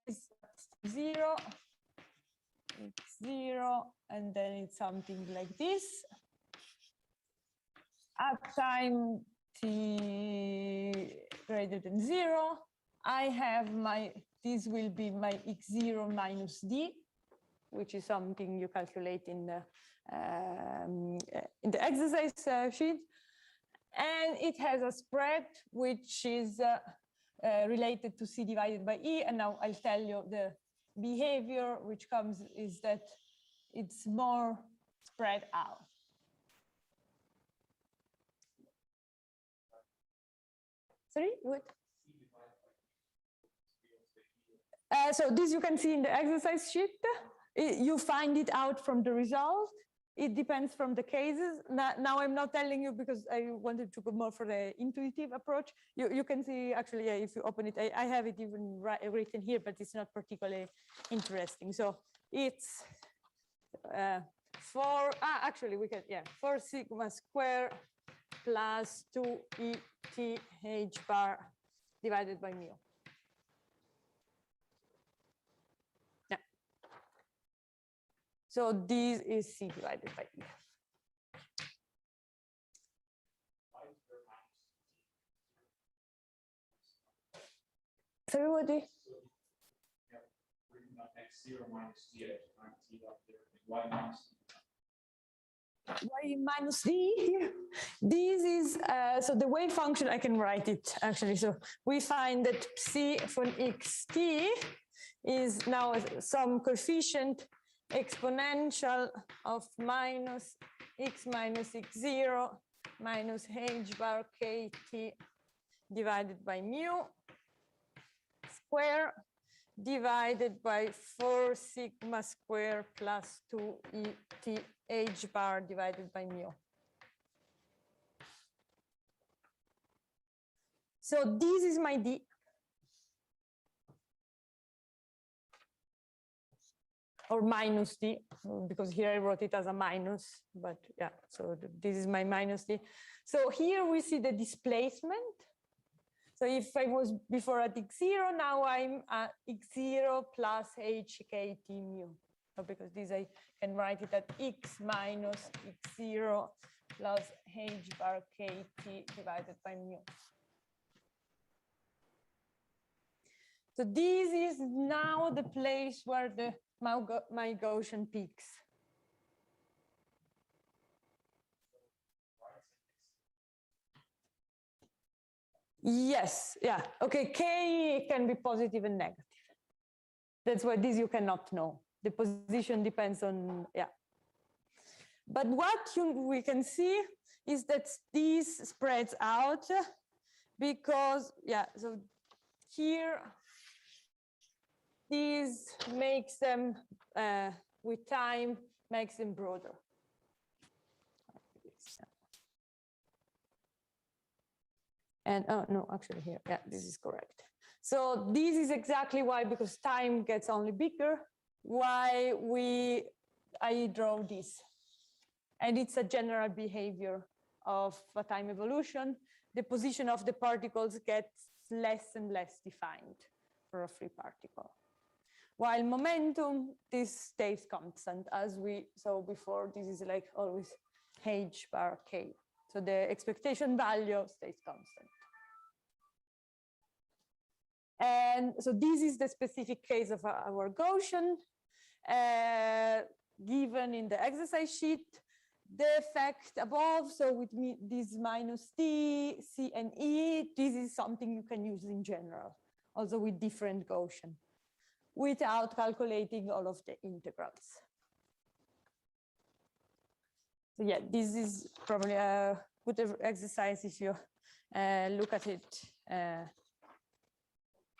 S2: it's 0, it's 0, and then it's something like this. At time t greater than 0, I have this will be my x0 minus d, which is something you calculate in the exercise sheet. And it has a spread which is related to C divided by E. And now I'll tell you the behavior which comes is that it's more spread out. Sorry, what? So this you can see in the exercise sheet. You find it out from the result. It depends from the cases. Now I'm not telling you because I wanted to go more for the intuitive approach. You can see actually, yeah, if you open it, I have it even written here, but it's not particularly interesting. So it's actually we can, 4 sigma square plus 2 ETH bar divided by mu. Yeah. So this is C divided by E. So what do
S1: x0 minus d y minus
S2: y minus d here. This is, so the wave function, I can write it actually. So we find that psi from xt is now some coefficient exponential of minus x minus x0 minus h bar kt divided by mu square divided by 4 sigma square plus 2 ETH bar divided by mu. So this is my D. Or minus D, because here I wrote it as a minus, but yeah, so this is my minus D. So here we see the displacement. So if I was before at x0, now I'm at x0 plus hkt mu. So because this I can write it at x minus x0 plus h bar kt divided by mu. So this is now the place where my Gaussian peaks. Yes, yeah, okay, K can be positive and negative. That's why this you cannot know. The position depends on, yeah. But what we can see is that this spreads out because, yeah, so here, this makes them, with time, makes them broader. And, oh, no, actually here, yeah, this is correct. So this is exactly why, because time gets only bigger, why I draw this. And it's a general behavior of a time evolution. The position of the particles gets less and less defined for a free particle. While momentum, this stays constant, as we saw before. This is like always h bar k. So the expectation value stays constant. And so this is the specific case of our Gaussian, given in the exercise sheet. The effect above, so with me, this minus t, c, and e, this is something you can use in general, also with different Gaussian, without calculating all of the integrals. So yeah, this is probably a good exercise if you look at it.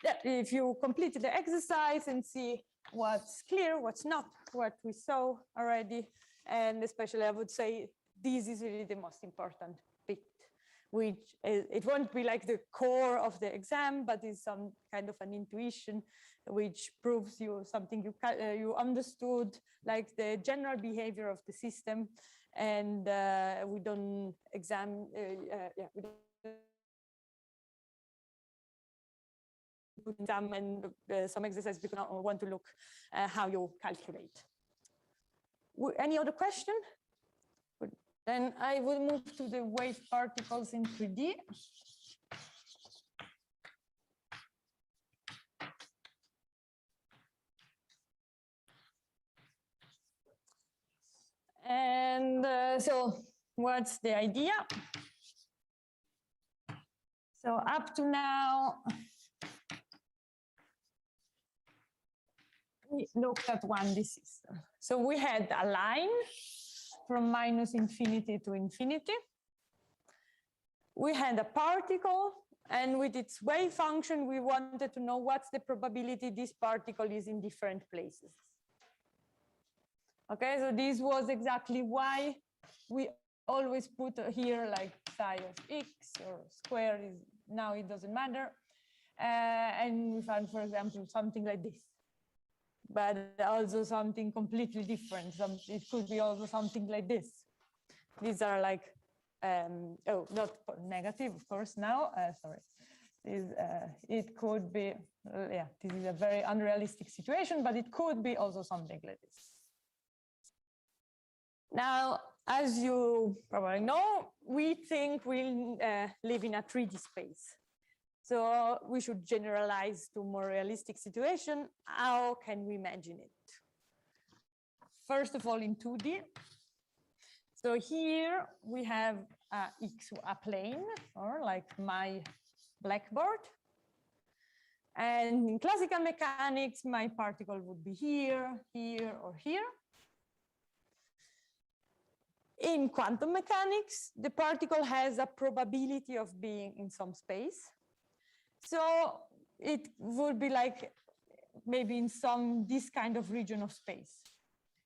S2: Yeah, if you complete the exercise and see what's clear, what's not, what we saw already, and especially I would say this is really the most important bit, which it won't be like the core of the exam, but is some kind of an intuition which proves you something you understood, like the general behavior of the system, and we don't examine, yeah, we don't examine some exercise because I want to look how you calculate. Any other question? Good. Then I will move to the wave particles in 3D. And so what's the idea? So up to now, we looked at 1D system. So we had a line from minus infinity to infinity. We had a particle, and with its wave function, we wanted to know what's the probability this particle is in different places. Okay, so this was exactly why we always put here like psi of x or square is, now it doesn't matter. And we found, for example, something like this, but also something completely different. It could be also something like this. These are like, oh, not negative, of course, now, sorry. It could be, yeah, this is a very unrealistic situation, but it could be also something like this. Now, as you probably know, we think we live in a 3D space. So we should generalize to more realistic situation. How can we imagine it? First of all, in 2D. So here we have a plane, or like my blackboard. And in classical mechanics, my particle would be here, here, or here. In quantum mechanics, the particle has a probability of being in some space. So it would be like maybe in this kind of region of space.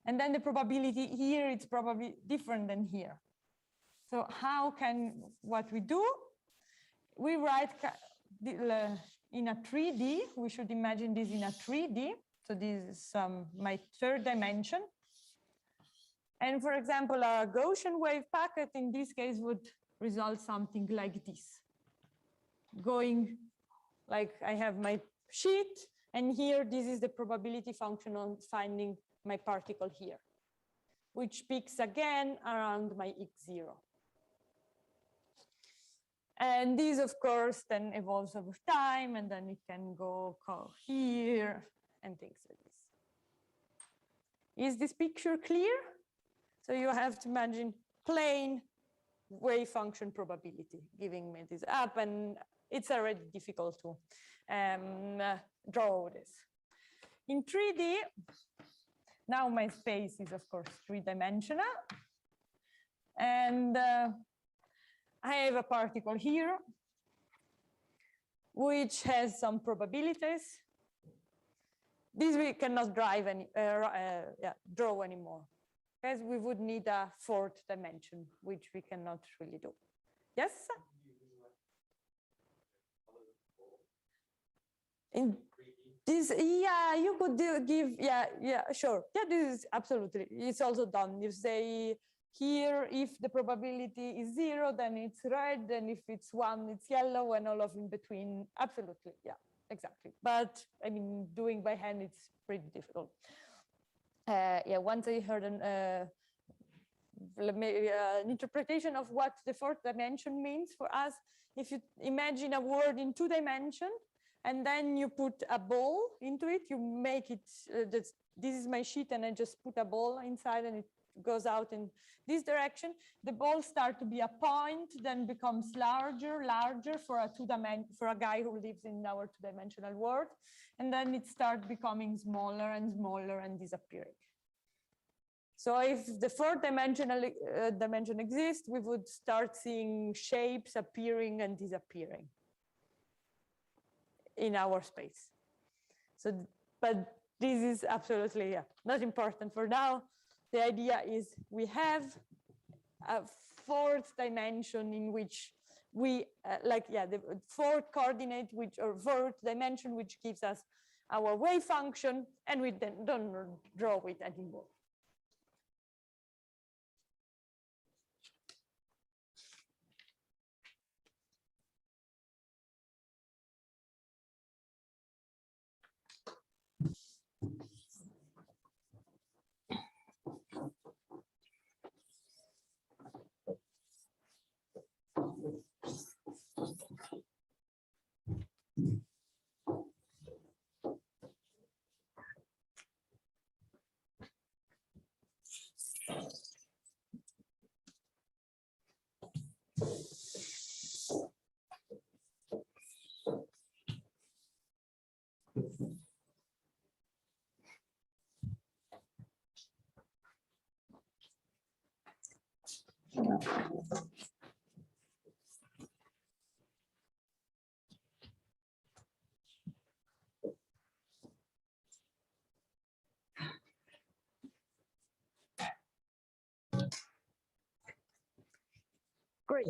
S2: And then the probability here, it's probably different than here. So what we do? We write in a 3D, we should imagine this in a 3D. So this is my third dimension. And for example, a Gaussian wave packet in this case would result something like this. Going like I have my sheet, and here this is the probability function on finding my particle here, which peaks again around my x0. And this, of course, then evolves over time, and then it can go here and things like this. Is this picture clear? So you have to imagine plain wave function probability giving me this up, and it's already difficult to draw this. In 3D, now my space is, of course, three-dimensional. And I have a particle here, which has some probabilities. This we cannot draw anymore, because we would need a fourth dimension, which we cannot really do. Yes? In this, yeah, you could sure. Yeah, this is absolutely, it's also done. You say here, if the probability is 0, then it's red, and if it's 1, it's yellow, and all of in between. Absolutely, yeah, exactly. But I mean, doing by hand, it's pretty difficult. Yeah, once I heard an interpretation of what the fourth dimension means for us. If you imagine a word in 2 dimensions, and then you put a ball into it, you make it, this is my sheet, and I just put a ball inside, and it goes out in this direction. The ball starts to be a point, then becomes larger for a guy who lives in our 2-dimensional world, and then it starts becoming smaller and smaller and disappearing. So if the 4th dimension exists, we would start seeing shapes appearing and disappearing in our space. So, but this is absolutely not important for now. The idea is we have a 4th dimension in which we, the 4th coordinate, or 4th dimension, which gives us our wave function, and we then don't draw it anymore. Great.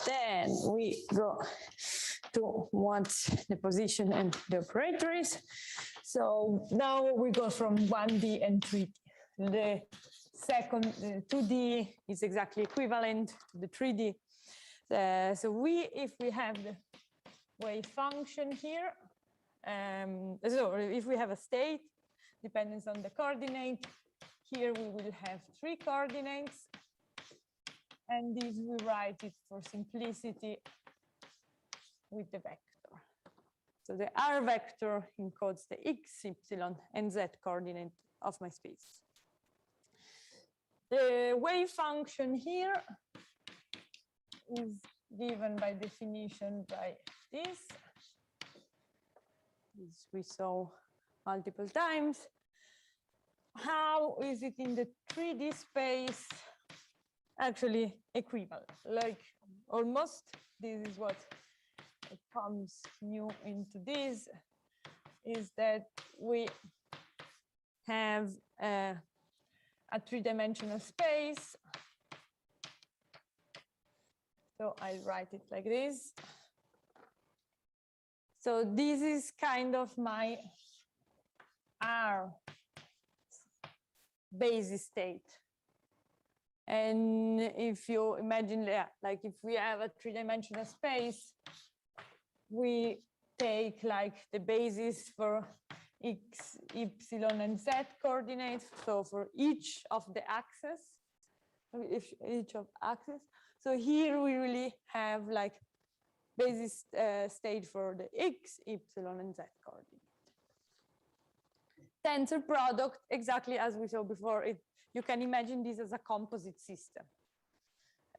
S2: Then we go to what the position and the operator is. So now we go from 1D and 3D. The second 2D is exactly equivalent to the 3D. So if we have the wave function here, so if we have a state, depends on the coordinate, here we will have 3 coordinates. And this we write it for simplicity with the vector. So the R vector encodes the X, Y, and Z coordinate of my space. The wave function here is given by definition by this. This we saw multiple times. How is it in the 3D space? Actually equivalent, like almost. This is what that comes new into this is that we have a three-dimensional space. So I write it like this. So this is kind of my R basis state. And if you imagine, like if we have a three-dimensional space, we take like the basis for x, y, and z coordinates. So for each of the axes, each of axes. So here we really have like basis state for the x, y, and z coordinate. Tensor product, exactly as we saw before, you can imagine this as a composite system.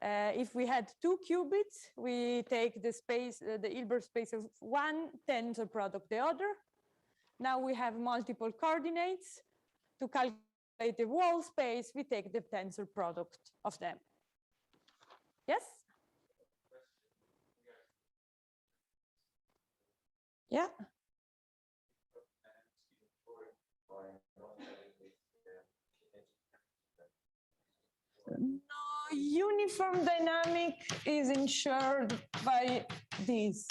S2: If we had two qubits, we take the space, the Hilbert space of one, tensor product the other. Now we have multiple coordinates. To calculate the wall space, we take the tensor product of them. Yes? Yeah. No, uniform dynamic is ensured by these.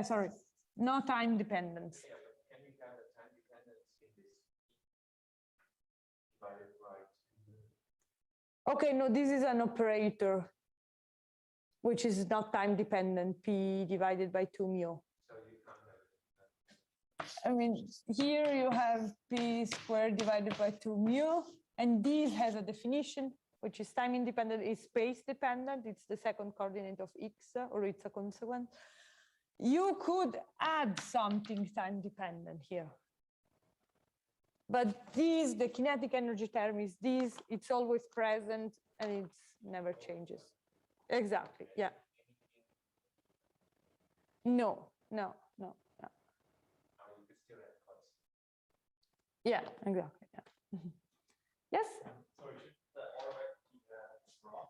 S2: Sorry, no time dependence.
S3: Yeah, but can we have a time dependence in this divided by 2?
S2: Okay, no, this is an operator, which is not time dependent, p divided by 2 mu.
S3: So you can't have it.
S2: I mean, here you have p squared divided by 2 mu, and this has a definition, which is time independent, is space dependent. It's the second coordinate of x, or it's a consequence. You could add something time dependent here. But this, the kinetic energy term is this, it's always present and it never changes. Exactly, yeah. No. Yeah, exactly, yeah. Yes?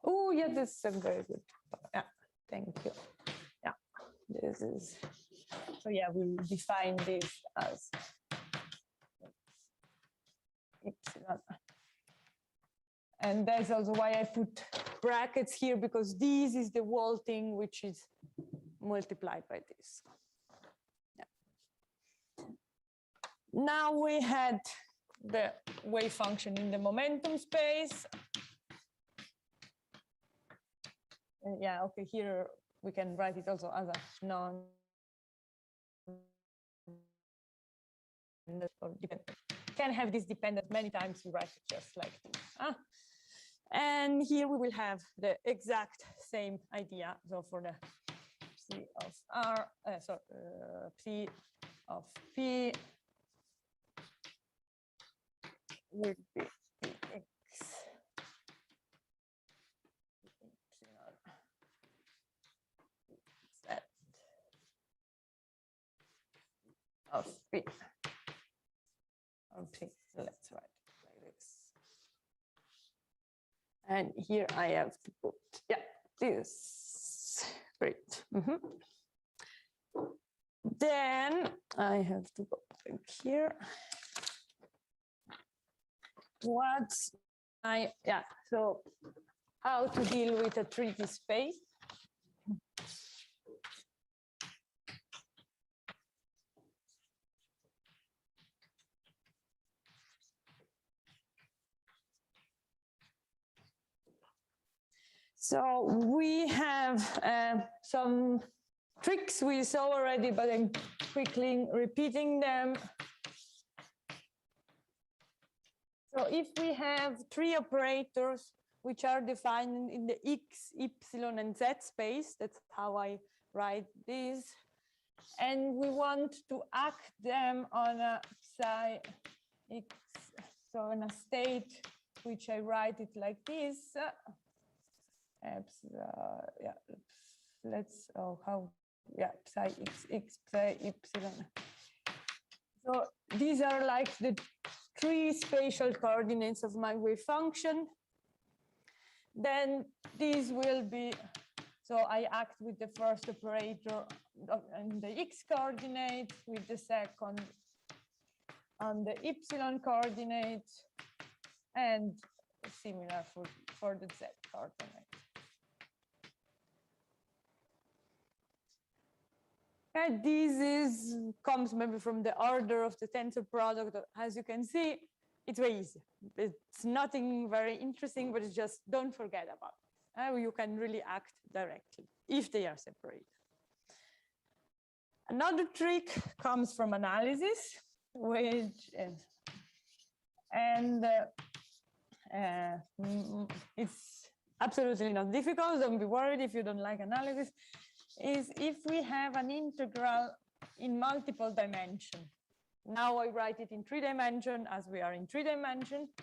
S2: Oh, yeah, this is very good. Yeah, thank you. Yeah, this is, so yeah, we define this as epsilon. And that's also why I put brackets here, because this is the whole thing which is multiplied by this. Yeah. Now we had the wave function in the momentum space. Yeah, okay, here we can write it also as a non dependent. Can have this dependent many times, we write it just like this. And here we will have the exact same idea. So for the psi of R, psi of P will be X Z of P. Okay, let's write it like this. And here I have to put, yeah, this. Great. Then I have to go back here. What's so how to deal with a tricky space? So we have some tricks we saw already, but I'm quickly repeating them. So if we have three operators which are defined in the x, y, and z space, that's how I write this, and we want to act them on a psi x, so in a state which I write it like this. Psi x, psi y. So these are like the three spatial coordinates of my wave function. Then these will be, so I act with the first operator on the x coordinate, with the second on the y coordinate, and similar for the z coordinate. And this comes maybe from the order of the tensor product. As you can see, it's very easy. It's nothing very interesting, but it's just don't forget about it. You can really act directly if they are separated. Another trick comes from analysis, which is, and it's absolutely not difficult. Don't be worried if you don't like analysis. Is if we have an integral in multiple dimensions. Now I write it in 3 dimensions, as we are in 3 dimensions,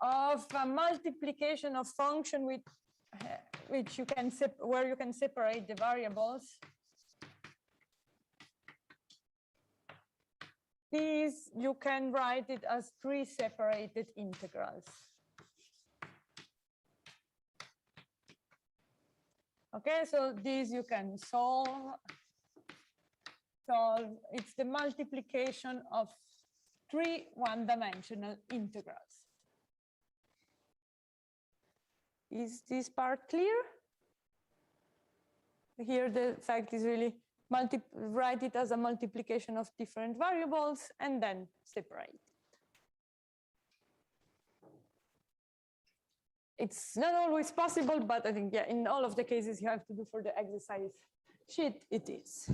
S2: of a multiplication of function with which you can where you can separate the variables. These you can write it as 3 separated integrals. Okay, so these you can solve. It's the multiplication of 3 one-dimensional integrals. Is this part clear? Here the fact is really write it as a multiplication of different variables and then separate it. It's not always possible, but I think, yeah, in all of the cases you have to do for the exercise sheet, it is.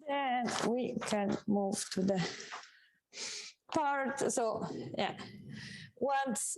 S2: Then we can move to the part. So yeah, once